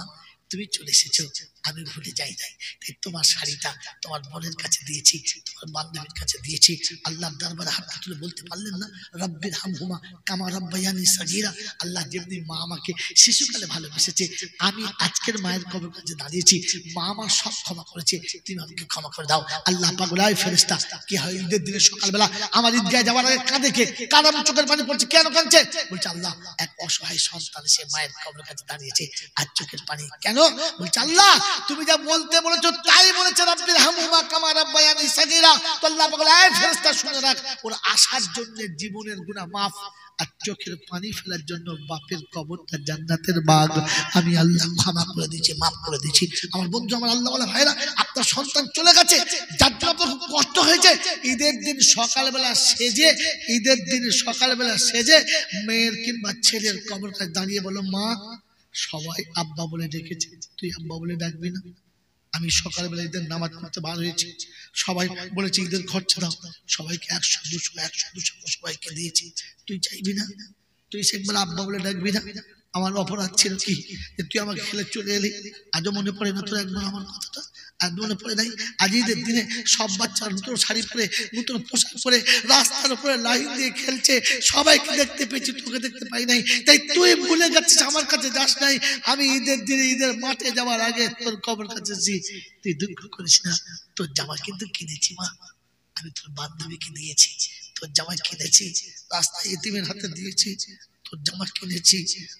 তুমি চলে এসেছো, আমি ভুলে যাই নাই। তাই তোমার শাড়িটা তোমার বোনের কাছে দিয়েছি, তোমার বান্ধবীর কাছে দিয়েছি। আল্লাহর দরবারে হাত তুলে বলতে পারলেন না, রব্বির হামহুমা কামা রাব্বায়ানি সাগীরা। আল্লাহ যেমনি মা আমাকে শিশুকালে ভালোবেসেছে, আমি আজকের মায়ের কবরের কাছে দাঁড়িয়েছি, মা আমার সব ক্ষমা করেছে, তুমি আমাকে ক্ষমা করে দাও। আল্লাহ পাক বলে, ফেরেশতা কি হয় ঈদের দিনে সকালবেলা আমার ঈদগাহে যাওয়ার আগে কাঁদে কে? কার আমার চোখের পানি পড়ছে, কেন কাঁদছে? বলছে আল্লাহ এক অসহায় সন্তান সে মায়ের কবরের কাছে দাঁড়িয়েছে আর চোখের পানি কেন? বলছে আল্লাহ তুমি যা বলতে বলেছো তাই বলেছে, রব্বির হামহুমা কামা রাব্বায়ানি সাগীরা। তো আল্লাহ পাক বলে, ফেরেশতা শুনে রাখ, ওর আসার জন্য জীবনের গুনাহ মাফ আর চোখের পানি ফেলার জন্য বাপের কবরটা জান্নাতের বাগ আমি আল্লাহ ক্ষমা করে দিয়েছি, মাফ করে দিয়েছি। আমার বন্ধু, আমার আল্লাহ ওয়ালা ভাইরা, আপনার সন্তান চলে গেছে, যার জন্য আপনার খুব কষ্ট হয়েছে, ঈদের দিন সকালবেলা সেজে, ঈদের দিন সকালবেলা সেজে মেয়ের কিংবা ছেলের কবর কাছে দাঁড়িয়ে বলো, মা সবাই আব্বা বলে ডেকেছে, তুই আব্বা বলে ডাকবি না? আমি সকালবেলা ঈদের নামাজ পড়তে বার হয়েছি, সবাই বলেছে ঈদের খরচা দাও, সবাইকে 100-200 সবাইকে দিয়েছি, তুই চাইবি না? তুই সে একবার আব্বা বলে ডাকবি না? আমার অপরাধ ছিল কি যে তুই আমাকে খেলে চলে এলি? আজও মনে পড়ে না তোর একবার আমার কথাটা? আজ মনে পড়ে নাই? আজ ঈদের দিনে সব বাচ্চারা নতুন শাড়ি পরে, নতুন পোশাক পরে রাস্তার উপরে লাইন দিয়ে খেলছে, সবাইকে দেখতে পেয়েছি, তোকে দেখতে পাই নাই। তাই তুই ভুলে যাচ্ছিস, আমার কাছে যাস নাই। আমি ঈদের দিনে ঈদের মাঠে যাওয়ার আগে তোর কবর কাছে এসেছি, তুই দুঃখ করিস না। তোর জামা কিন্তু কিনেছি মা, আমি তোর বান্ধবীকে দিয়েছি, তোর জামা কিনেছি, রাস্তায় এতিমের হাতে দিয়েছি, তোর জামা কিনেছি,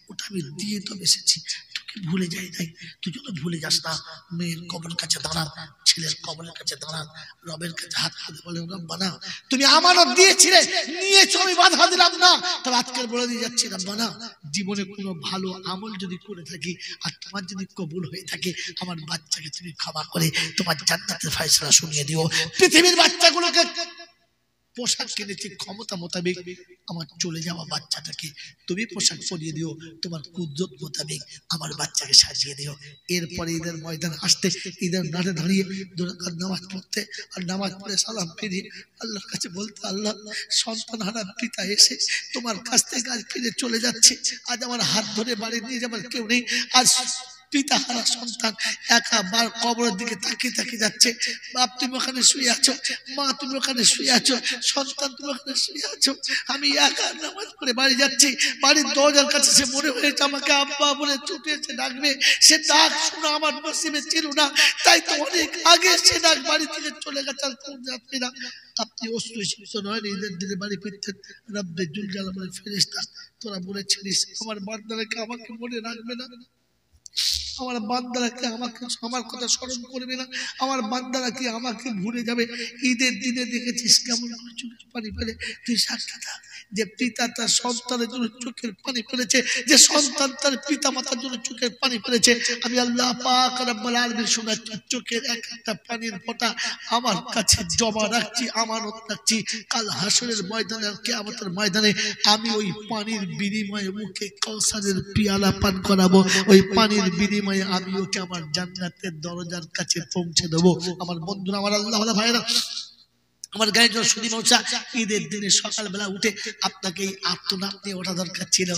ওটা আমি দিয়ে তো এসেছি, তোকে ভুলে যাই নাই। তুই যেন ভুলে যাস না। মেয়ের কবরের কাছে দাঁড়ান, ছেলের কবরের কাছে দাঁড়ান, রবের কাছে হাত হাতে বলেন, রব্বানা তুমি আমানত দিয়েছিলে, নিয়েছো, আমি বাধা দিলাম না, তবে আজকের বলে দিয়ে যাচ্ছি, রব্বানা জীবনে কোনো ভালো আমল যদি করে থাকি আর তোমার যদি কবুল হয়ে থাকে, আমার বাচ্চাকে তুমি ক্ষমা করে তোমার জান্নাতের ফয়সালা শুনিয়ে দিও। পৃথিবীর বাচ্চাগুলোকে পোশাক কিনেছি ক্ষমতা মোতাবেক, আমার চলে যাওয়া বাচ্চাটাকে তুমি পোশাক পরিয়ে দিও, তোমার কুদরত মোতাবেক আমার বাচ্চাকে সাজিয়ে দিও। এরপরে ঈদের ময়দান আসতে, ঈদের মাঠে দাঁড়িয়ে দুরাকাত নামাজ পড়তে, আর নামাজ পড়ে সালাম ফিরিয়ে আল্লাহর কাছে বলতে, আল্লাহ সন্তান হারা পিতা এসে তোমার কাছ থেকে আজ ফিরে চলে যাচ্ছে, আজ আমার হাত ধরে বাড়ি নিয়ে যাবার কেউ নেই, আজ পিতা হারা সন্তান একা বার কবরের দিকে তাকিয়ে তাকিয়ে যাচ্ছে। বাপ তুমি ওখানে শুয়ে আছো, মা তুমি ওখানে শুয়ে আছো, সন্তান তুমি ওখানে শুয়ে আছো, আমি একা নামাজ পড়ে বাড়ি যাচ্ছি, বাড়ির দরজার কাছে সে মনে হয়েছে আমাকে আব্বা বলে ছুটে এসে ডাকবে, সে ডাক শুনে আমার নসিবে ছিল না, তাই তো অনেক আগে সে ডাক বাড়ি থেকে চলে গেছে, আর কোন যাত্রী না। আপনি অস্ত্র নয়, ঈদের দিনে বাড়ি ফিরতেন, রব্বে জুল জালালের ফেরেশতা তোরা বলেছিলিস আমার বান্দাকে আমাকে মনে রাখবে না, আমার বান্দারা কি আমাকে আমার কথা স্মরণ করবে না, আমার বান্দারা কি আমাকে ভুলে যাবে? ঈদের দিনে দেখেছিস কেমন চোখের পানি ফেলে? তুই সাক্ষী থাক যে পিতা তার সন্তানের জন্য চোখের পানি ফেলেছে, যে সন্তান তার পিতা মাতার জন্য চোখের পানি ফেলেছে। আমি আল্লাহ পাক রব্বুল আলামিন শোনাচ্ছি, চোখের এক একটা পানির ফোঁটা আমার কাছে জমা রাখছি, আমানত রাখছি, কাল হাসরের ময়দানে, কিয়ামতের ময়দানে আমি ওই পানির বিনিময়ে মুখে কাউসারের পিয়ালা পান করাবো, ওই পানির বিনিময়ে আমি ওকে আমার জান্নাতের দরজার কাছে পৌঁছে দেবো। আমার বন্ধুরা, আমার আল্লাহ ওয়ালা ভাইরা, আমার গায়ে জোর শুনি মৌসা, ঈদের দিনে সকালবেলা উঠে আপনাকে এই আত্মনাপ নিয়ে ওঠা দরকার ছিল।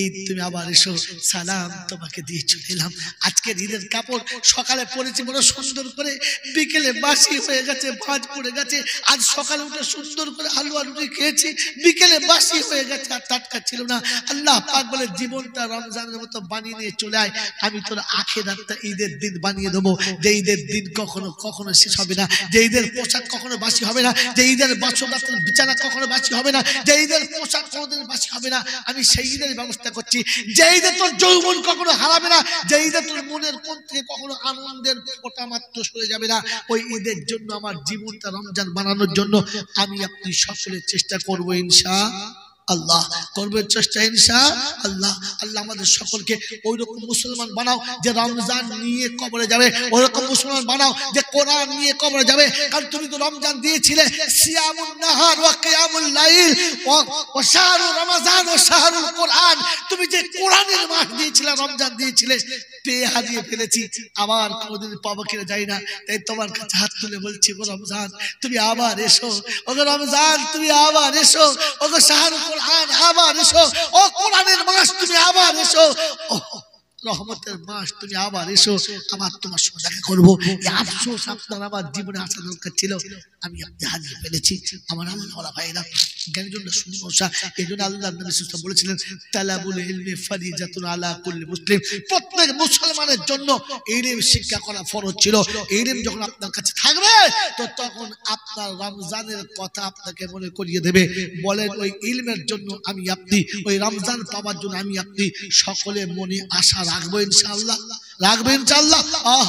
ঈদ তুমি আবার এসো, সালাম তোমাকে দিয়ে চলে এলাম। আজকের ঈদের কাপড় সকালে পরেছি বড় সুন্দর করে, বিকেলে বাসি হয়ে গেছে, ভাঁজ পড়ে গেছে। আজ সকালে উঠে সুন্দর করে আলু আর রুটি খেয়েছি, বিকেলে বাসি হয়ে গেছে, আর টাটকা ছিল না। আল্লাহ পাক বলে জীবনটা রমজানের মতো বানিয়ে নিয়ে চলে আয়, আমি তোর আখিরাতটা ঈদের দিন বানিয়ে দেবো, যে ঈদের দিন কখনো কখনো শেষ হবে না, যে ঈদের পোশাক কখনো বাসি হবে না, যে ঈদের বাসরাতের বিছানা কখনো বাসি হবে না, যে ঈদের পোশাক কোনোদিন বাসি হবে না। আমি সেই ঈদের ব্যবস্থা করছি, যে ঈদে তোর যৌবন কখনো হারাবে না, যে ঈদে তোর মনের কোণ থেকে কখনো আনন্দের ফোঁটা মাত্র সরে যাবে না। ওই ঈদের জন্য আমার জীবনটা রমজান বানানোর জন্য আমি আপনি সকলে চেষ্টা করবো ইনশাআল্লাহ, করবে চেষ্টা ইনশাআল্লাহ। আল্লাহ আমাদের সকলকে ওই রকম মুসলমান বানাও যে রমজান নিয়ে কবরে যাবে, ওই রকম মুসলমান বানাও যে কোরআন নিয়ে কবরে যাবে। কারণ তুমি তো রমজান দিয়েছিলে সিয়ামুন নাহার ওয়া কিয়ামুল লাইল ওয়া শাহরু রমাজান ওয়া শাহরুল কোরআন, তুমি যে কোরআনের মাস দিয়েছিলে, রমজান দিয়েছিলে, পেয়ে হারিয়ে ফেলেছি, আবার কোনোদিন পাবো কিনা জানি না। তাই তোমার কাছে হাত তুলে বলছি, ও রমজান তুমি আবার এসো, ও রমজান তুমি আবার এসো, ও শাহরুল কোরআন আবার এসো, ও কোরআনের মাস তুমি আবার এসো, রহমতের মাস, তুমি আবার এসো, আবার তোমার সঙ্গে দেখা করবো। আফসোস আপনার আমার জীবনে আসা দরকার ছিল, আমি আপনি হাজির পেরেছি। আমার আল্লাহ ভাইরা জ্ঞানীজন শুনি মশা, এই জন্য আল্লাহ নবী সাল্লাল্লাহু বলেছিলেন তালাবুল ইলমি ফারিজাতুন আলা কুল্লি মুসলিম, প্রত্যেক মুসলমানের জন্য ইলম শিক্ষা করা ফরজ ছিল। ইলম যখন আপনার কাছে থাকবে তো তখন আপনার রমজানের কথা আপনাকে মনে করিয়ে দেবে। বলেন ওই ইলমের জন্য আমি আপনি, ওই রমজান পাওয়ার জন্য আমি আপনি সকলে মনে আশা রাখবো ইনশাআল্লাহ, রাখবেন ইনশাআল্লাহ।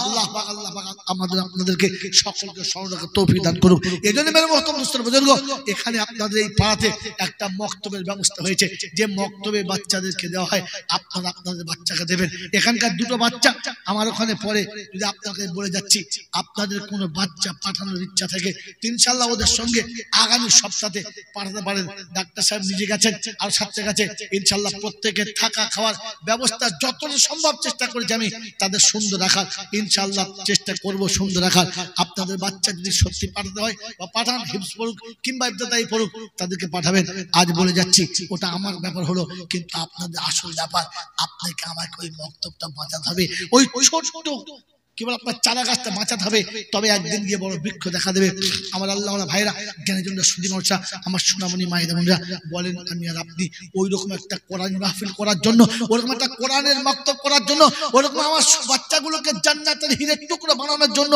আল্লাহ পাক আমাদের আপনাদেরকে সকলকে স্মরণ রাখার তৌফিক দান করুন। এজন্য মেরে মুহতারাম দোস্তর বুজুর্গ, এখানে আপনাদের এই পাড়াতে একটা মক্তবের ব্যবস্থা হয়েছে, যে মক্তবে বাচ্চাদেরকে দেওয়া হয়, আপনারা আপনাদের বাচ্চাকে দেবেন। এখানকার দুটো বাচ্চা আমার ওখানে পড়ে, যদি আপনাকে বলে যাচ্ছি আপনাদের কোনো বাচ্চা পাঠানোর ইচ্ছা থাকে ইনশাআল্লাহ ওদের সঙ্গে আগামী সপ্তাহে পাঠাতে পারেন। ডাক্তার সাহেব নিজে গেছেন আর সাথে গেছে, ইনশাআল্লাহ প্রত্যেকের থাকা খাওয়ার ব্যবস্থা যতটা সম্ভব চেষ্টা করেছি আমি তাদের সুন্দর রাখার, ইনশাআল্লাহ চেষ্টা করব সুন্দর রাখার। আপনাদের বাচ্চা যদি সত্যি পাঠাতে হয় বা পাঠান, হিফজ পড়ুক কিংবা ইবতেদায়ী পড়ুক, তাদেরকে পাঠাবেন। আজ বলে যাচ্ছি ওটা আমার ব্যাপার হলো, কিন্তু আপনাদের আসল ব্যাপার আপনাকে আমাকে ওই মক্তবটা বাঁচাতে হবে, ওই ছোট্ট কি বলে আপনার চারা গাছটা বাঁচাতে হবে, তবে একদিন গিয়ে বড় বৃক্ষ দেখা দেবে। আমার আল্লাহ ভাইরা জ্ঞানের জন্য সুদী মর্ষা, আমার সোনামণি মায়েরা বোনরা, বলেন আমি আর আপনি ওই রকম একটা কোরআন মাহফিল করার জন্য, ওরকম একটা কোরআনের মক্তব করার জন্য, ওরকম আমার বাচ্চাগুলোকে জান্নাতের হীরের টুকরো বানানোর জন্য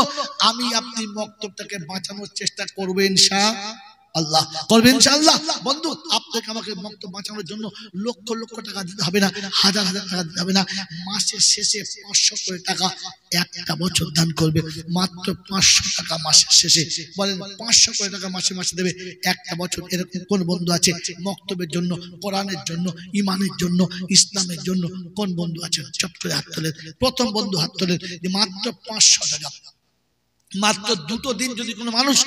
আমি আপনি মক্তবটাকে বাঁচানোর চেষ্টা করবো ইনশাআল্লাহ, করবেন ইনশাআল্লাহ। বন্ধু আপনাকে আমাকে মক্তব বাঁচানোর জন্য লক্ষ লক্ষ টাকা দিতে হবে না, হাজার হাজার টাকা দিতে হবে না, মাসের শেষে 500 করে টাকা একটা বছর দান করবে, মাত্র 500 টাকা মাসের শেষে। বলেন 500 করে টাকা মাসে মাসে দেবে একটা বছর। এরকম কোন বন্ধু আছে মক্তবের জন্য, কোরআনের জন্য, ইমানের জন্য, ইসলামের জন্য কোন বন্ধু আছে? চট করে হাত তোলেন। প্রথম বন্ধু হাত তোলেন যে মাত্র 500 টাকা। মাত্র দুটো দিন যদি কোনো মানুষ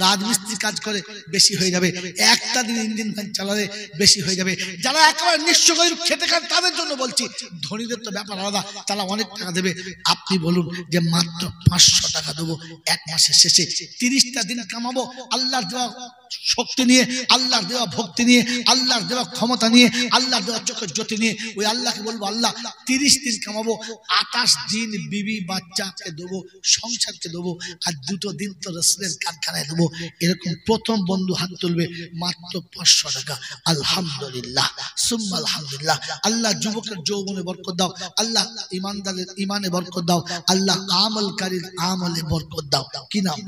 রাজমিস্ত্রি কাজ করে বেশি হয়ে যাবে, একটা দিন ইঞ্জিন ভ্যান চালালে বেশি হয়ে যাবে। যারা একেবারে নিঃস্ব গরিব খেতে খান তাদের জন্য বলছি, ধনীদের তো ব্যাপার আলাদা, তারা অনেক টাকা দেবে। আপনি বলুন যে মাত্র 500 টাকা দেবো এক মাসের শেষে, 30টা দিন কামাবো আল্লাহর দেওয়া শক্তি নিয়ে, আল্লাহর দেওয়া ভক্তি নিয়ে, আল্লাহর দেওয়া ক্ষমতা নিয়ে, আল্লাহর দেওয়া চোখের জ্যোতি নিয়ে। ওই আল্লাহকে বলবো আল্লাহ 30 দিন কামাবো, 28 দিন বিবি বাচ্চাকে দেবো, সংসারকে দেবো, আর 2 দিন তো রাসূলের কারখানায় দেবো। এরকম প্রথম বন্ধু হাত তুলবে মাত্র 500 টাকা। আলহামদুলিল্লাহ সুম্মা আলহামদুলিল্লাহ। আল্লাহ যুবকের যৌবনে বরকত দাও, আল্লাহ ইমানদারের ইমানে বরকত দাও, আল্লাহ আমলকারীর আমলে বরকত দাও। কি নাম?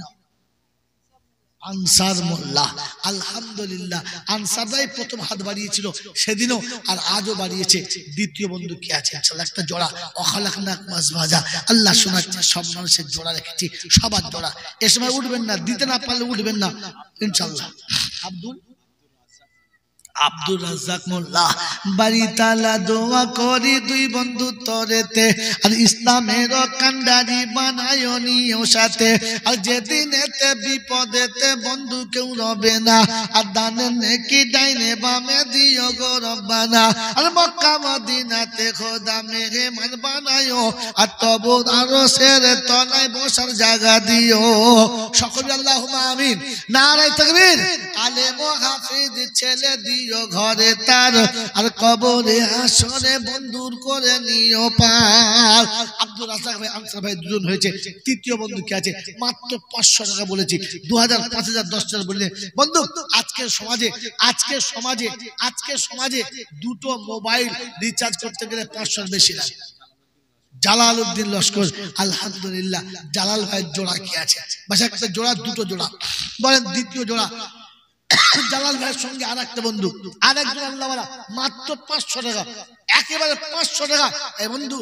আনসার মোল্লা। আলহামদুলিল্লাহ, আনসাররাই প্রথম হাত বাড়িয়েছিল সেদিনও, আর আজও বাড়িয়েছে। দ্বিতীয় বন্ধু কি আছে? একটা জোড়া অখালাকনাক মাছ ভাজা। আল্লাহ শোনাচ্ছে সব মানুষের জোড়া রেখেছি, সবার জোড়া। এ সময় উঠবেন না, দিতে না পারলে উঠবেন না ইনশাআল্লাহ। আব্দুর রাজ্জাক মোল্লা বাড়ি তালা দোয়া করি দুই বন্ধু তরেতে, আর ইসলামের কান্ডারি বানায় নিও সাথে, আর যেদিনেতে বিপদেতে বন্ধু কেউ রবে না, আর দানে নেকি ডাইনে বামে দিও গো রব্বানা, আর মক্কা মদিনাতে খোদা মেহমান বানায়ো, আর তবু আরশের তলায় বসার জায়গা দিও। সকলে আল্লাহুম্মা আমিন। নারায়ে তাকবীর। আলেম ও হাফেজ ছেলে দিও ঘরে তার, আর কবরে হাসরে বন্ধুর করে নিও পার। আব্দুর রাজ্জাক ভাই আনসার ভাই দুজন হয়েছে। তৃতীয় বন্ধু কি আছে? মাত্র 500 টাকা বলেছি, 2000 5000 10,000 বললেন। বন্ধু আজকের সমাজে দুটো মোবাইল রিচার্জ করতে গেলে 500 বেশি লাগে। জালালউদ্দিন লস্কর, আলহামদুলিল্লাহ জালাল ভাইয়ের জোড়া কি আছে? বাস একটা জোড়া, দুটো জোড়া। বলেন দ্বিতীয় জোড়া জালাল ভাইয়ের সঙ্গে আর একটা বন্ধু, আর একজন আল্লাহওয়ালা, মাত্র 500 টাকা, একেবারে 500 টাকা। এই বন্ধু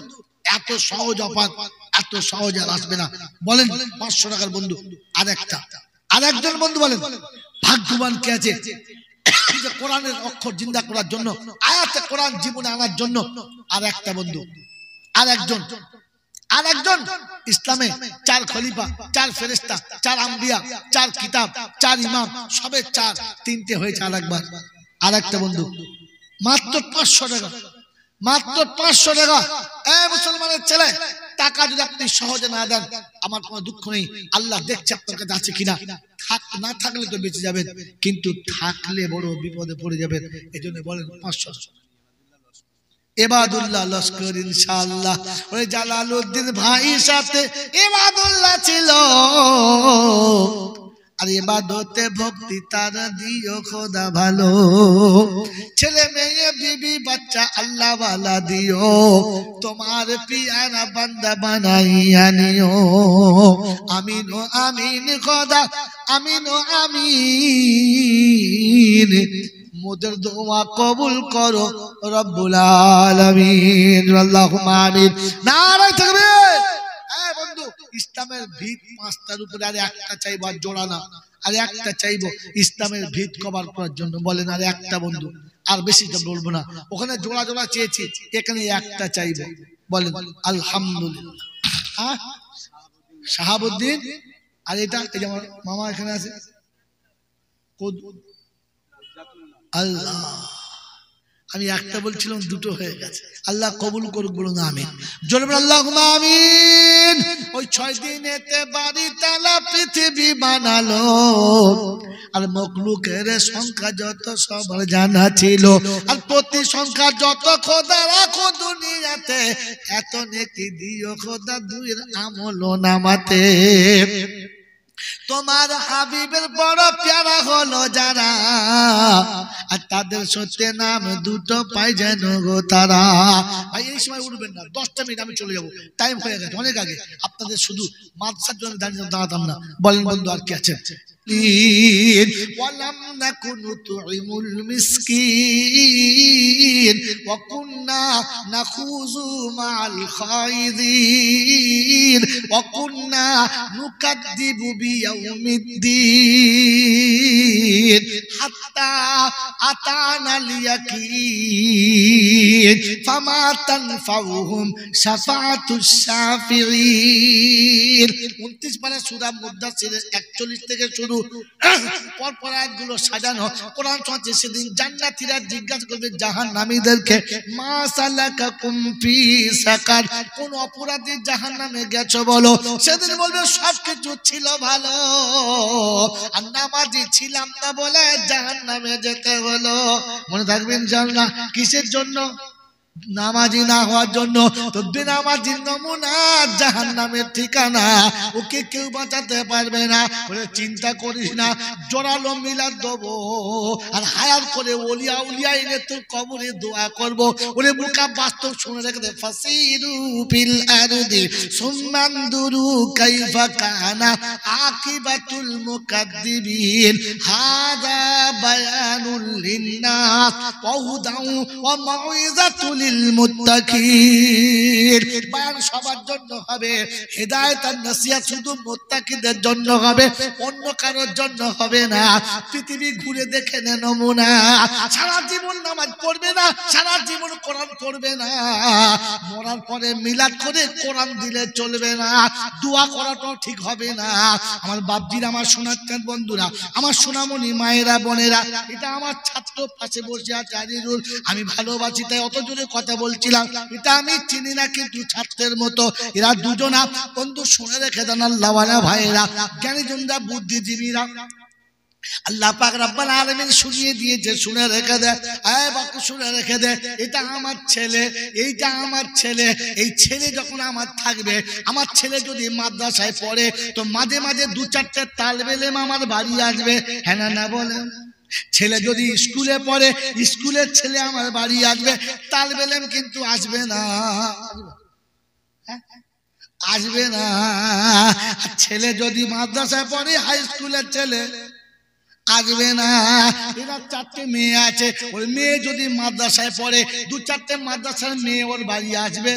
এত সহজ অফার, এত সহজ আর আসবে না। বলেন 500 টাকার বন্ধু আর একটা, আর একজন বন্ধু বলেন ভাগ্যবান কে আছে যে কোরআনের অক্ষর জিন্দা করার জন্য, আয়াতে কোরআন জীবনে আনার জন্য। আর একটা বন্ধু, আর একজন ইসলামে 4 খলিফা, 4 ফেরেশতা, 4 আম্বিয়া, 4 কিতাব, 4 ইমাম, সবে 4, 3টে হয়েছে আরেকবার। আর একটা বন্ধু মাত্র 500 টাকা, মাত্র 500 টাকা। মুসলমানের ছেলে, টাকা যদি আপনি সহজে না দেন আমার কোনো দুঃখ নেই, আল্লাহ দেখছে আপনার কাছে আছে কিনা। না থাকলে তো বেঁচে যাবেন, কিন্তু থাকলে বড় বিপদে পড়ে যাবেন। এই জন্য বলেন 500। ইবাদুল্লাহ লস্কর ইনশাআল্লাহ। ওই জালালউদ্দিন ভাইয়ের সাথে ইবাদুল্লাহ ছিল, আর ইবাদতে ভক্তি তার দিও খোদা ভালো। ছেলে মেয়ে বিবি বাচ্চা আল্লাহ ওয়ালা দিও, তোমার পিয়ারা বান্দা বানাইয়া নিও। আমিন ও আমিন খোদা, আমিন ও আমিন। মোদের দোয়া কবুল করো রব্বুল আলামিন। আল্লাহুম্মা আমিন। নারে তাকবীর। এই বন্ধু, ইসলামের ভিত পাঁচটার উপরে আর একটা চাইবো, আর জোড়া না, আর একটা চাইবো ইসলামের ভিত কভার করার জন্য। বলেন আর একটা বন্ধু, আর বেশি তো বলবো না। ওখানে জোড়া জোড়া চেয়েছি, এখানে একটা চাইবো। বলেন আলহামদুলিল্লাহ। হ্যাঁ, শাহাবুদ্দিন। আর এটা এই যে আমার মামা এখানে আছে, আল্লাহ। আমি একটা বলছিলাম, দুটো হয়ে গেছে। আল্লাহ কবুল করুক, বলুন আমিন। জোরে বলুন আল্লাহুম্মা আমিন। ওই 6 দিনেতে বাড়ি তালা পৃথিবী বানালো, আর মখলুকের সংখ্যা যত সবার জানা ছিল, আর প্রতি সংখ্যা যত খোদা রাখো দুনিয়াতে, এত নেকি দিও খোদা দুইয়ের আমল নামাতে। তোমার হাবিবের বড় প্যারা হলো যারা, আর তাদের সত্যি নাম দুটো পাই যেন গো তারা। ভাই এই সময় উঠবেন না, 10টা মিনিট আমি চলে যাবো, টাইম হয়ে গেছে অনেক আগে। আপনাদের শুধু মাদ্রাসার জন্য দাঁড়াতাম না। বলেন বন্ধু আর কি আছে? ওয়ালাম নাকুনু তুইমুল মিসকিন ওয়া কুননা নাখুযু মা'আল খায়িদিন ওয়া কুননা নুকাদ্দিবু বিয়াউমিদ্দিন হাত্তা আতানাল ইয়াকিন ফামা তানফাউহুম শাফাআতুশ শাফিঈন। 29 পারা সূরা মুদাসসিরের 41 থেকে শুরু। পরপর আয়াতগুলো সাজানো। কোরআন শোনাচ্ছে, সেদিন জান্নাতীরা জিজ্ঞাসা করবে জাহান্নামীদেরকে, মা সালাকাকুম ফি সাকার, কোন অপরাধী জাহান্নামে গেছো বলো। সেদিন বলবে সবকিছু ছিল ভালো, আর নামাজি ছিলাম না বলে জাহান্নামে যেতে হলো। মনে থাকবে ইনশাআল্লাহ। কিসের জন্য? নামাজি না হওয়ার জন্য। তো বেনামাজির নমুনা জাহান্নামের ঠিকানা, ওকে কেউ বাঁচাতে পারবে না। বলে চিন্তা করিস না, জোরালো মিলাদ দেবো, আর হায়ার করে ওলিয়া উলিয়া এনে তোর কবরে দোয়া করবো। ওরে মুকা বাস্তব শুনে রেখে দে। ফাসিরু ফিল আরদি সুম্মানদুরু কাইফা কানা আকিবাতুল মুকাদ্দিবিন হাযা বায়ানুল লিন্নাস ওয়া হুদাউ ওয়া মাউইযাতুল মুত্তাকিন। বায়ান সবার জন্য হবে, হেদায়েত আর নসিহত শুধু মুত্তাকিদের জন্য হবে, অন্য কারোর জন্য হবে না। পৃথিবী ঘুরে দেখে নে নমুনা। সারা জীবন নামাজ পড়বে না, সারা জীবন কোরআন পড়বে না, মরার পরে মিলাদ করে কোরআন দিলে চলবে না, দোয়া করাটাও ঠিক হবে না। আমার বাপজিরা, আমার সোনার বন্ধুরা, আমার সোনামণি মায়েরা বোনেরা, এটা আমার ছাত্র পাশে বসে আছে আজিজুল, আমি ভালোবাসি তাই অত জোরে কথা বলছিলাম। এটা আমি চিনি না, কিন্তু ছাত্রের মতো এরা দুজনা বন্ধু। শুনে রেখে দেন আল্লাহওয়ালা ভাইয়েরা, জ্ঞানীজনরা, বুদ্ধিজীবীরা, আল্লাহ পাক রব্বুল আলামিন শুনিয়ে দিয়েছে, শুনে রেখে দে। এই বাবা শুনে রেখে দে, এটা আমার ছেলে, এইটা আমার ছেলে। এই ছেলে যখন আমার থাকবে, আমার ছেলে যদি মাদ্রাসায় পড়ে, তো মাঝে মাঝে 2-4টে তালেবে ইলম আমার বাড়ি আসবে। হ্যাঁ না বলেন? ছেলে যদি স্কুলে পড়ে, স্কুলের ছেলে আমার বাড়ি আসবে, তালেবে ইলম কিন্তু আসবে না, আসবে না। ছেলে যদি মাদ্রাসায় পড়ে, হাই স্কুলের ছেলে আসবে না। এরা 4টে মেয়ে আছে, ওই মেয়ে যদি মাদ্রাসায় পড়ে, 2-4টে মাদ্রাসার মেয়ে ওর বাড়ি আসবে,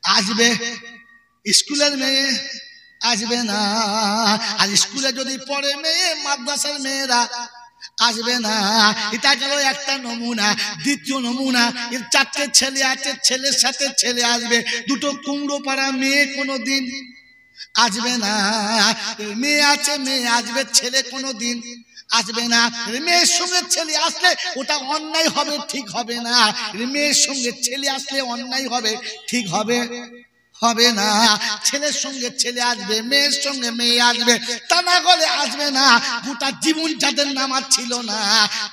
আসবে। স্কুলের মেয়ে আসবে না। আর স্কুলে যদি পড়ে মেয়ে, মাদ্রাসার মেয়েরা আসবে না। এটা গেল একটা নমুনা। দ্বিতীয় নমুনা, এর 4টে ছেলে আছে, ছেলের সাথে ছেলে আসবে। 2টো কুমড়ো পাড়া মেয়ে কোনোদিন আসবে না। মেয়ে আছে, মেয়ে আসবে, ছেলে কোনোদিন আসবে না। মেয়ের সঙ্গে ছেলে আসলে ওটা অন্যায় হবে, ঠিক হবে না। মেয়ের সঙ্গে ছেলে আসলে অন্যায় হবে, ঠিক হবে, হবে না। ছেলের সঙ্গে ছেলে আসবে, মেয়ের সঙ্গে মেয়ে আসবে, তা না হলে আসবে না। গোটা জীবন যাদের নামাজ ছিল না,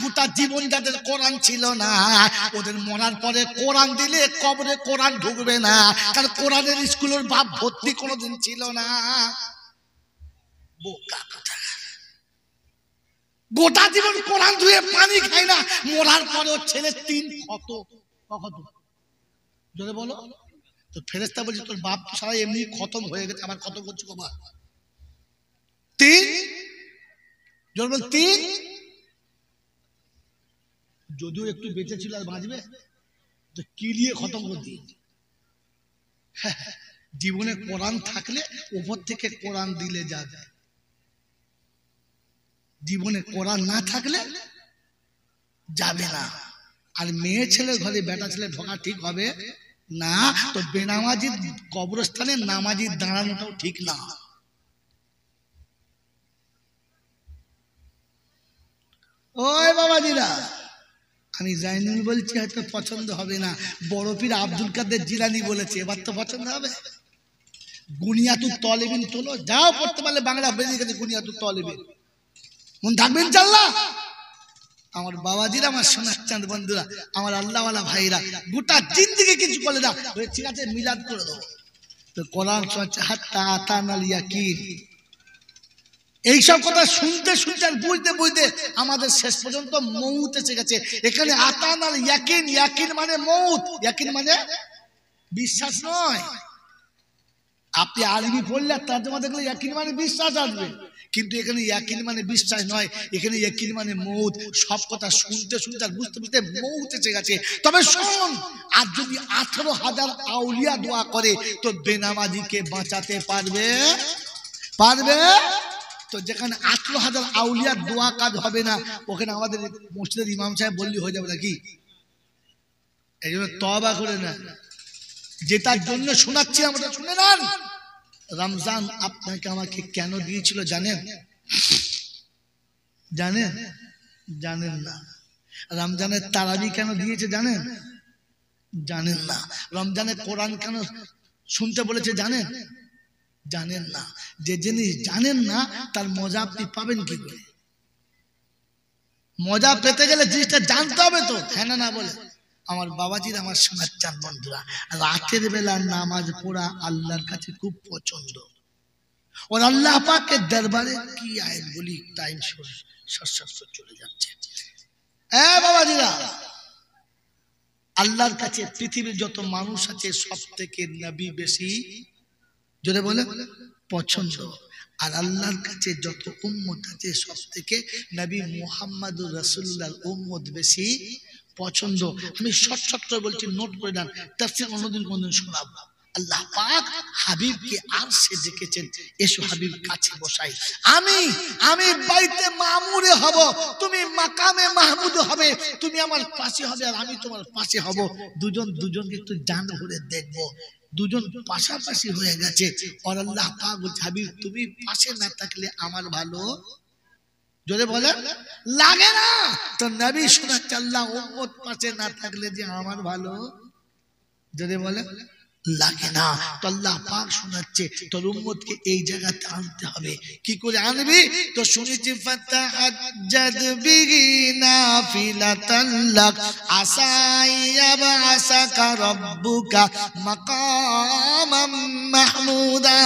গোটা জীবন যাদের কোরআন ছিল না, ওদের মরার পরে কোরআন দিলে কবরে কোরআন ঢুকবে না, কারণ কোরআনের স্কুলের বাপ ভর্তি কোনোদিন ছিল না। বোকা কথা। গোটা জীবন কোরআন ধুয়ে পানি খায় না, মরার পরেও ছেলে তিন কত কত জোরে বলো তো। ফেরেশতা বলছে তোর বাপ তো সারা এমনি খতম হয়ে গেছে, আবার কত করছো বাবা? তিন। জোরে বল তিন। যদিও একটু বেঁচে ছিল আর বাঁচবে তো কিলিয়ে খতম করে দিয়ে। জীবনে কোরআন থাকলে উপর থেকে কোরআন দিলে যাবে, জীবনে কোরআন না থাকলে যাবে না। আর মেয়ে ছেলের ঘরে বেটা ছেলে ঢোকা ঠিক হবে না, তো বেনামাজি কবরস্থানে নামাজি দাঁড়ানোটাও ঠিক না। ওই বাবাজিরা, আমি জাইনুল বলছি, হয়তো পছন্দ হবে না। বড় পীর আব্দুল কাদের জিলানী বলেছে, এবার তো পছন্দ হবে। গুনিয়াতুত তলেবিন তোলো, যাও পড়তে পারলে বাংলা বেরিয়ে গেছে গুনিয়াতুত তলেবিন, মন থাকবেন চাল্লা। আমার বাবাজিরা, আমার সোনার চাঁদ বন্ধুরা, আমার আল্লাহওয়ালা ভাইরা, গোটা জিন্দিগি কিছু বলে না, ঠিক আছে মিলাদ করে দেবো তো কোরআন চর্চা হাত্তা আতানাল ইয়াকিন। এইসব কথা শুনতে শুনতে আর বুঝতে বুঝতে আমাদের শেষ পর্যন্ত মৌত এসে গেছে। এখানে আতানাল ইয়াকিন, ইয়াকিন মানে মৌত, ইয়াকিন মানে বিশ্বাস নয়। আপনি আরবি পড়লে তর্জমা দেখলে ইয়াকিন মানে বিশ্বাস আসবে, কিন্তু এখানে ইয়াকিন মানে বিশ্বাস নয়, এখানে ইয়াকিন মানে মৌত। সব কথা শুনতে শুনতে আর বুঝতে বুঝতে মৌত এসে গেছে। তবে শোন, আর যদি 18,000 আউলিয়া দোয়া করে তো বেনামাজিকে বাঁচাতে পারবে? পারবে তো। যেখানে 18,000 আউলিয়ার দোয়া কাজ হবে না, ওখানে আমাদের মসজিদের ইমাম সাহেব বললি হয়ে যাবে নাকি? এই জন্য তওবা করে না, যেটার জন্য শোনাচ্ছি আমরা শুনে নেন। রমজান আপনাকে আমাকে কেন দিয়েছিল জানেন? জানেন? জানেন না। রমজানের তারাবি কেন দিয়েছে জানেন? জানেন না। রমজানের কোরআন কেন শুনতে বলেছে জানেন? জানেন না। যে জিনিস জানেন না তার মজা আপনি পাবেন কি করে? মজা পেতে গেলে জিনিসটা জানতে হবে তো, হ্যাঁ না বলে। আমার বাবাজির, আমার সোনার চাঁদ বন্ধুরা, রাতের বেলা নামাজ পড়া আল্লাহর কাছে খুব পছন্দ। ওর আল্লাহ পাকের দরবারে কি আয়াত বলি, টাইম চলে যাচ্ছে। বাবাজিরা, আল্লাহর কাছে পৃথিবীর যত মানুষ আছে সব থেকে নবী বেশি, যদি বলে পছন্দ। আর আল্লাহর কাছে যত উম্মত আছে সব থেকে নবী মুহাম্মদুর রাসূলুল্লাহর উম্মত বেশি পছন্দ। আমি শর্ট করে বলছি, নোট করে নেন, তাফসীর অন্যদিন কোনদিন শোনাবো। আল্লাহ পাক হাবিবকে আরশে ডেকেছেন, এসো হাবিব কাছে বসাই। আমি বাইতে মামুরে হব, তুমি মাকামে মাহমুদ হবে, তুমি আমার পাশে হবে আর আমি তোমার পাশে হব। দুজন দুজনকে একটু জান ভরে দেখবো, দুজন পাশাপাশি হয়ে গেছে। আর আল্লাহ পাক বলছে, হাবিব তুমি পাশে না থাকলে আমার ভালো যদি বলে লাগে না। তো নবী শোনাচ্ছে, আল্লাহ উম্মত পাশে না থাকলে যে আমার ভালো যদি বলে লাগে না। তো আল্লাহ পাক শোনাচ্ছে, তোর উম্মতকে এই জায়গাতে আনতে হবে। কি করে আনবি? তো শুনেছি, ফাতাহাজ্জাদ বিহি নাফিলাতান লাক আসা ইয়াবআসাকা রাব্বুকা মাকামাম মাহমুদা।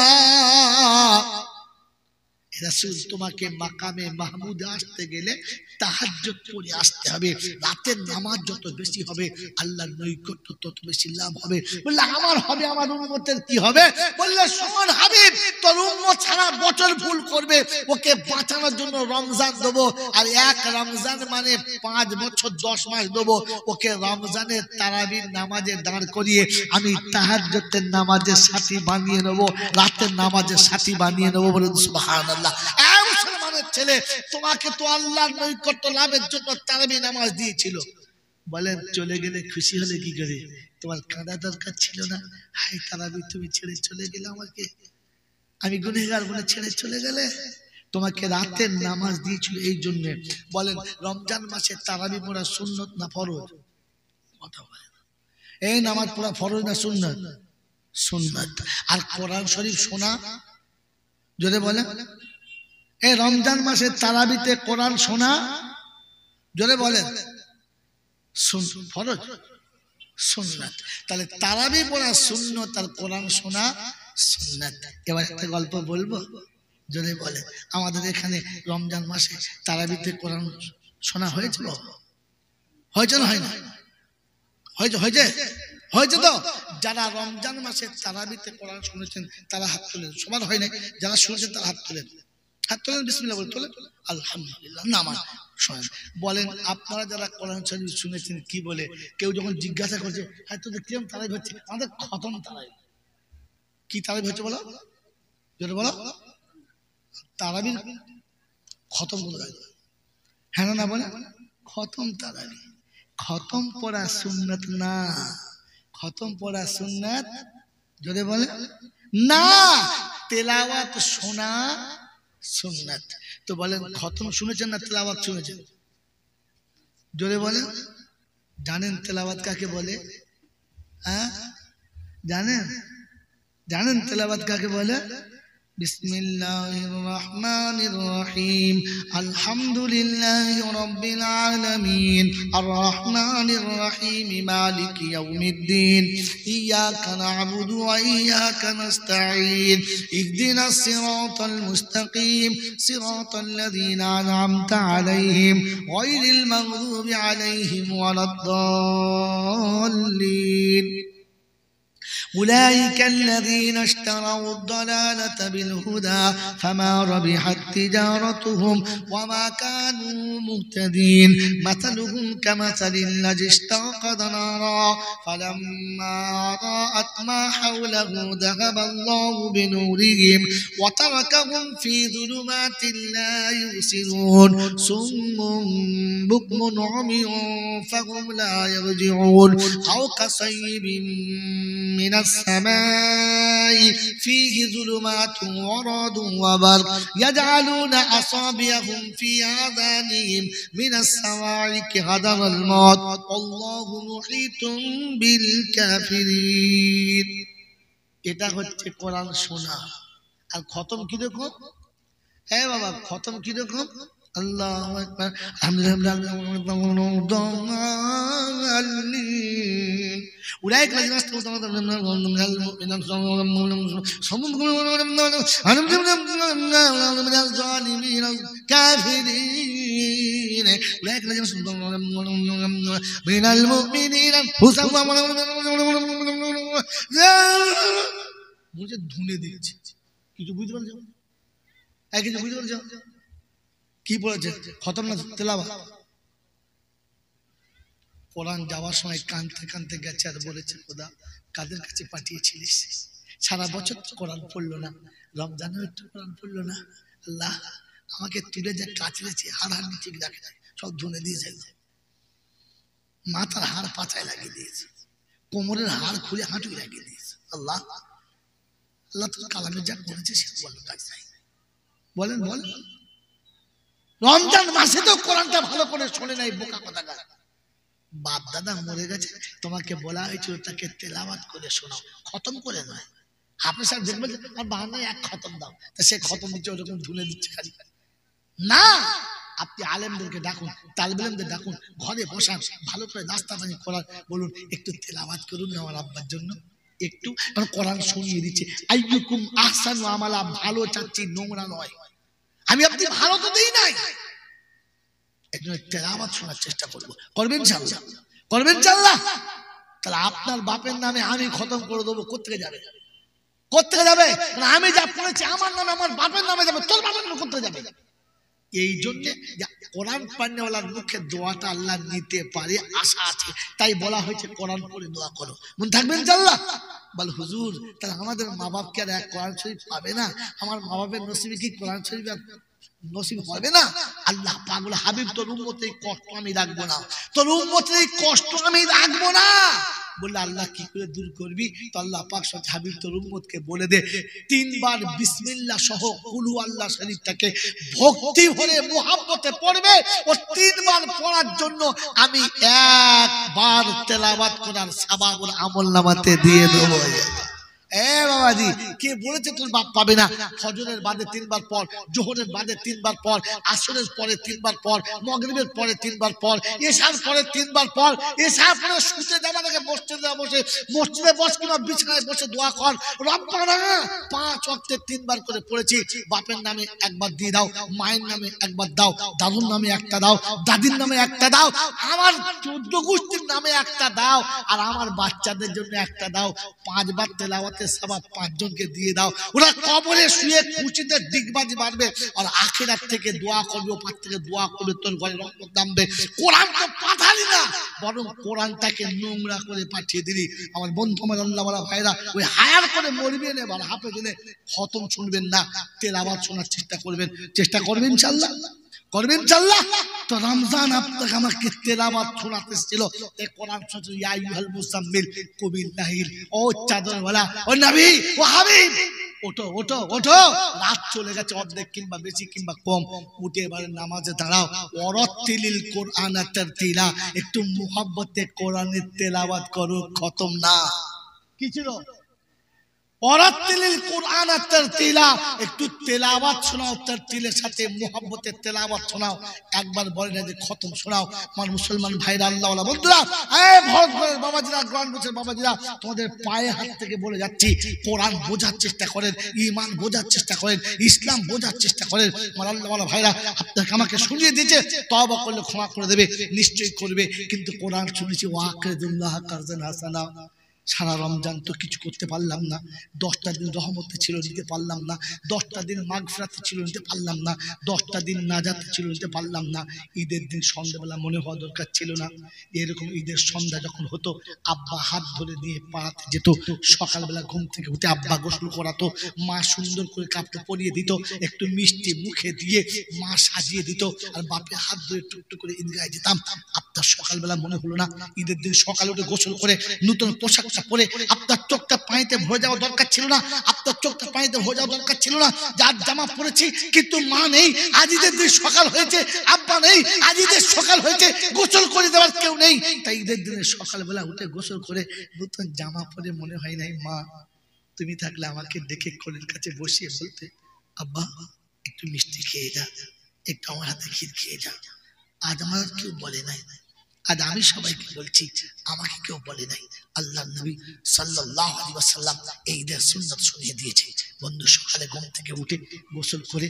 রাসূল, তোমাকে মাকামে মাহমুদ আসতে গেলে তাহাজ্জুদ পড়ে আসতে হবে। রাতের নামাজ যত বেশি হবে আল্লাহর নৈকট্য তত বেশি লাভ হবে। বললে আমার হবে, আমার উম্মতের কি হবে? বললে শোন হাবিব, তোর উম্মত সারা বছর ভুল করবে, ওকে বাঁচানোর জন্য রমজান দেবো, আর এক রমজান মানে 5 বছর 10 মাস দেবো। ওকে রমজানের তারাবির নামাজে দাঁড় করিয়ে আমি তাহাজ্জুদের নামাজের সাথী বানিয়ে নেবো, রাতের নামাজের সাথী বানিয়ে নেবো। বলুন সুবহানাল্লাহ। মুসলমানের ছেলে, তোমাকে তো আল্লাহর নৈকট্য লাভের জন্য তারাবি নামাজ দিয়েছিল। বলেন চলে গেলে খুশি হলে কি করে? তোমার কাঁদা দরকার ছিল না? হাই তারাবি তুমি ছেড়ে চলে গেলে, আমাকে আমি গুনেহগার বলে ছেড়ে চলে গেলে। তোমাকে রাতের নামাজ দিয়েছিল এই জন্য। বলেন রমজান মাসে তারাবি পড়া সুন্নত না ফরজ? কথা বলে এই নামাজ পড়া ফরজ না সুন্নত? সুন্নাত। আর কোরআন শরীফ শোনা, জোরে বলে, এই রমজান মাসে তারাবিতে কোরআন শোনা, জোরে বলে, ফরজ সুন্নাত। তাহলে তারাবি পড়া সুন্নাত আর কোরআন শোনা সুন্নাত। এবার একটা গল্প বলবো, জোরে বলে, আমাদের এখানে রমজান মাসে তারাবিতে কোরআন শোনা হয়েছে, হয়েছে না হয় না? হয়েছে হয়েছে হয়েছে তো। যারা রমজান মাসে তারাবিতে কোরআন শুনেছেন তারা হাত তোলেন, সবার হয় না, যারা শুনেছেন তারা হাত তোলেন, হাত তোলেন, বিসমিল্লাহ বলে তোলেন, আলহামদুলিল্লাহ। নামান শোনেন, বলেন আপনারা যারা কোরআন শরীফ শুনেছেন কি বলে? কেউ যখন জিজ্ঞাসা করছে, হ্যাঁ তোদের কিরম তারাবি হচ্ছে? আমাদের খতম তারাবি। কি তারাবি হচ্ছে বলো, যেটা বলো, তারাবির খতম বলে, হ্যাঁ না বলে, খতম তারাবি। খতম পড়া সুন্নাত না, খতম পড়া সুন্নাত, যদি বলে না, তেলাওয়াত শোনা সুন্নাত। তো বলেন খতম শুনেছেন না তেলাওয়াত শুনেছেন? জোরে বলেন, জানেন তেলাওয়াত কাকে বলে? হ্যাঁ জানেন? জানেন তেলাওয়াত কাকে বলে? বিসমিল্লাহির রহমানির রহিম, আলহামদুলিল্লাহি রাব্বিল আলামিন, আর রহমানির রহিম, মালিকি ইয়াউমিদ্দিন, ইয়াকা না'বুদু ওয়া ইয়াকা নাস্তাঈন, ইহদিনাস সিরাতাল মুস্তাকিম, সিরাতাল লাযীনা আন'আমতা আলাইহিম, গায়রিল মাগযুবি আলাইহিম ওয়ালাদ-দাল্লিন। أولئك الذين اشتروا الضلالة بالهدى فما ربحت تجارتهم وما كانوا مهتدين. مثلهم كمثل الذي استوقد نارا فلما أضاءت ما حوله ذهب الله بنورهم وتركهم في ظلمات لا يبصرون صم بكم عمي فهم لا يرجعون. أو كصيب من السماء فيه ظلمات ورعد وبرق يجعلون أصابعهم في آذانهم من الصواعق حذر الموت والله محيط بالكافرين. এটা হচ্ছে কোরআন শোনা। আর খতম কি রকম? হ্যাঁ বাবা, খতম কি রকম? আল্লাহু আকবার, أولئك الذين استووا من الظالمين الكافرين. أولئك الذين استووا من المؤمنين মুঝে ধুনে দিচ্ছে। কিছু বুঝতে পারছো? কিছু বুঝতে পারছো? কি বলেছে? খতম না তেলাওয়াত? কোরআন যাওয়ার সময় কানতে কানতে গেছে আর বলেছে, খোদা কাদের কাছে পাঠিয়েছিলিস? সারা বছর তো কোরআন পড়লো না, রমজানেও একটু কোরআন পড়লো না, আল্লাহ আমাকে তুলে যা কাচড়েছে, হাড় হাড় নিচে রাখে সব ধুনে দিয়েছে, মাথার হাড় পাচায় লাগিয়ে দিয়েছে, কোমরের হাড় খুলে হাঁটুই লাগিয়ে দিয়েছে। আল্লাহ আল্লাহ তো কালামে যা করেছে সে বললো কাজ নাই। বলেন বলেন, রমজান মাসে তো কোরআনটা ভালো করে শোনে নাই, বোকা কোথাকার। বাপ দাদা মরে গেছে, তোমাকে বলা হয়েছিল তাকে তেলাওয়াত করে শোনাও, খতম করে নয়। আপনি স্যার দেখবেন আর বাহানায় এক খতম দাও, তা সে খতম দিচ্ছে ওরকম ধুলে দিচ্ছে খালি না। আপনি আলেমদেরকে ডাকুন, তালিব ইলমদের ডাকুন, ঘরে বসান, ভালো করে নাস্তা পানি করার বলুন, একটু তেলাওয়াত করুন না আমার আব্বার জন্য একটু, কারণ কোরআন শুনিয়ে দিচ্ছে। আইয়ুকুম আহসানু আমালা, ভালো চাচ্ছি, নোংরা নয়। আমি আপনি ভালো তো দেই নাই, একজনের তেলাওয়াত শোনার চেষ্টা করবো, করবেন ইনশাআল্লাহ, করবেন ইনশাআল্লাহ। তাহলে আপনার বাপের নামে আমি খতম করে দেবো, কোত্থেকে যাবে? কোত্থেকে যাবে? আমি যা পড়েছি আমার নামে, আমার বাপের নামে যাবে, তোর বাপের নামে কোত্থেকে যাবে? এই জন্যে কোরআন পান্নেওয়ালার মুখে দোয়াটা আল্লাহ নিতে পারে, আশা আছে, তাই বলা হয়েছে কোরআন পড়ে দোয়া করো, মনে থাকবেন ইনশাআল্লাহ। বল হুজুর, তাহলে আমাদের মা বাপকে আর এক কোরআন শরীফ পাবে না? আমার মা বাপের নসিবে কি কোরআন শরীফ নসিব হবে না? আল্লাহ পাক বলে, হাবিব তোর উম্মতের কষ্ট আমি রাখবো না, তোর উম্মতের কষ্ট আমি রাখবো না। বললে আল্লাহ কি করে দূর করবি? তো আল্লাহ পাক সাথে হাবিব তোর উম্মতকে বলে দে, 3 বার বিসমিল্লাহ সহ কুলু আল্লাহ শরীফটাকে ভক্তি ভরে মুহাব্বতে পড়বে, ও 3 বার পড়ার জন্য আমি 1 বার তেলাওয়াত করার সওয়াব আমলনামাতে দিয়ে দেব। এ বাবাজি, কে বলেছে তোর বাপ পাবে না? ফজরের বাদে 3 বার পর, জোহরের বাদে 3 বার পর, আসরের পরে 3 বার পর, মাগরিবের পরে 3 বার পর, এশার পরে 3 বার পর, এশার পরে শুতে যাওয়ার আগে মসজিদে বসে, মসজিদে বস কিংবা বিছানায় বসে দোয়া কর, রব্বানা 5 ওয়াক্তে 3 বার করে পড়েছি। বাপের নামে একবার দিয়ে দাও, মায়ের নামে একবার দাও, দাদুর নামে একটা দাও, দাদির নামে একটা দাও, আমার 14 গোষ্ঠীর নামে একটা দাও, আর আমার বাচ্চাদের জন্য একটা দাও। 5 বার তেলাওয়াতের সওয়াব 5 জনকে দিয়ে দাও। ওরা কবরে শুয়ে খুশিতে ডিগবাজি মারবে, আর আখিরাত থেকে দোয়া করবে, ওপার থেকে দোয়া করবে, তোর ঘরে রহমত নামবে। কোরআন তো পাঠালি না, বরং কোরআনটাকে নোংরা করে পাঠিয়ে দিলি। আমার বন্ধু, আমার আল্লাহ ওয়ালা ভাইরা, ওই হায়ার করে মরবেন, এবার হাফে দিনে খতম শুনবেন না, তেলাওয়াত শোনার চেষ্টা করবেন। চেষ্টা করবেন ইনশাআল্লাহ, করবেন ইনশাআল্লাহ। তো রমজান আপনাকে আমাকে তেলাওয়াত শোনাতে ছিল, এই কোরআন শুনতে, ইয়া আইয়ুহাল মুজাম্মিল কুমিল লাইল, ও চাদরওয়ালা, ও নবী, ও হাবিব, ওঠো ওঠো ওঠো, রাত চলে গেছে অর্ধেক কিংবা বেশি কিংবা কম, উঠে এবারে নামাজে দাঁড়াও। ওয়ারাত্তিলিল কোরআন তারতিলা, একটু মুহাব্বতে কোরআনের তেলাওয়াত করো, খতম না। কি ছিল? ওয়ারাত্তিলিল কোরআন তারতিলা, একটু তেলাওয়াত শোনাও, তারতিলের সাথে মুহাব্বতের তেলাওয়াত শোনাও। একবার বলে না যে খতম শোনাও। আমার মুসলমান ভাইরা, আল্লাহ ওয়ালা বন্ধুরা, এই ভরতপুরের বাবাজিরা, গ্রামগঞ্জের বাবাজিরা, তোমাদের পায়ে হাত থেকে বলে যাচ্ছি, কোরআন বোঝার চেষ্টা করেন, ঈমান বোঝার চেষ্টা করেন, ইসলাম বোঝার চেষ্টা করেন। আমার আল্লাহ ওয়ালা ভাইরা, আপনাকে আমাকে শুনিয়ে দিয়েছে, তওবা করলে ক্ষমা করে দেবে, নিশ্চয়ই করবে। কিন্তু কোরআন শুনেছি, ওয়াকিদুল্লাহ কারজান হাসানা, সারা রমজান তো কিছু করতে পারলাম না, 10টা দিন রহমতে ছিল, নিতে পারলাম না, 10টা দিন মাগফিরাতে ছিল, নিতে পারলাম না, 10টা দিন নাজাতে ছিল, নিতে পারলাম না। ঈদের দিন সন্ধ্যাবেলা মনে হওয়া দরকার ছিল না? এরকম ঈদের সন্ধ্যা যখন হতো, আব্বা হাত ধরে নিয়ে পাড়াতে যেত, সকালবেলা ঘুম থেকে উঠে আব্বা গোসল করাতো, মা সুন্দর করে কাপড় পরিয়ে দিত, একটু মিষ্টি মুখে দিয়ে মা সাজিয়ে দিত, আর বাপের হাত ধরে টুকটুক করে ঈদগাহে যেতাম। আপনার সকালবেলা মনে হলো না, ঈদের দিন সকালে উঠে গোসল করে নতুন পোশাক পরে আপনার চোখটা পানিতে ভরে যাওয়া দরকার ছিল না? আপনার চোখটা পানিতে ভরে যাওয়া দরকার ছিল না? যার জামা পরেছি, কিন্তু মা নেই, আজ ঈদের দিন সকাল হয়েছে, আব্বা নেই, আজ ঈদের সকাল হয়েছে, গোসল করে দেওয়ার কেউ নেই, তাই ঈদের দিনে সকালবেলা উঠে গোসল করে নতুন জামা পরে মনে হয় নাই, মা তুমি থাকলে আমাকে ডেকে কোলের কাছে বসিয়ে বলতে, আব্বা একটু মিষ্টি খেয়ে যা, একটু আমার হাতে ক্ষীর খেয়ে যা। আজ আমার কেউ বলে নাই, আজ আমি সবাইকে বলছি, আমাকে কেউ বলে নাই। আল্লাহর নবী সাল্লাল্লাহু আলাইহি ওয়াসাল্লাম এই ঈদের সুন্নাত শুনিয়ে দিয়েছে। বন্ধু, সকালে ঘুম থেকে উঠে গোসল করে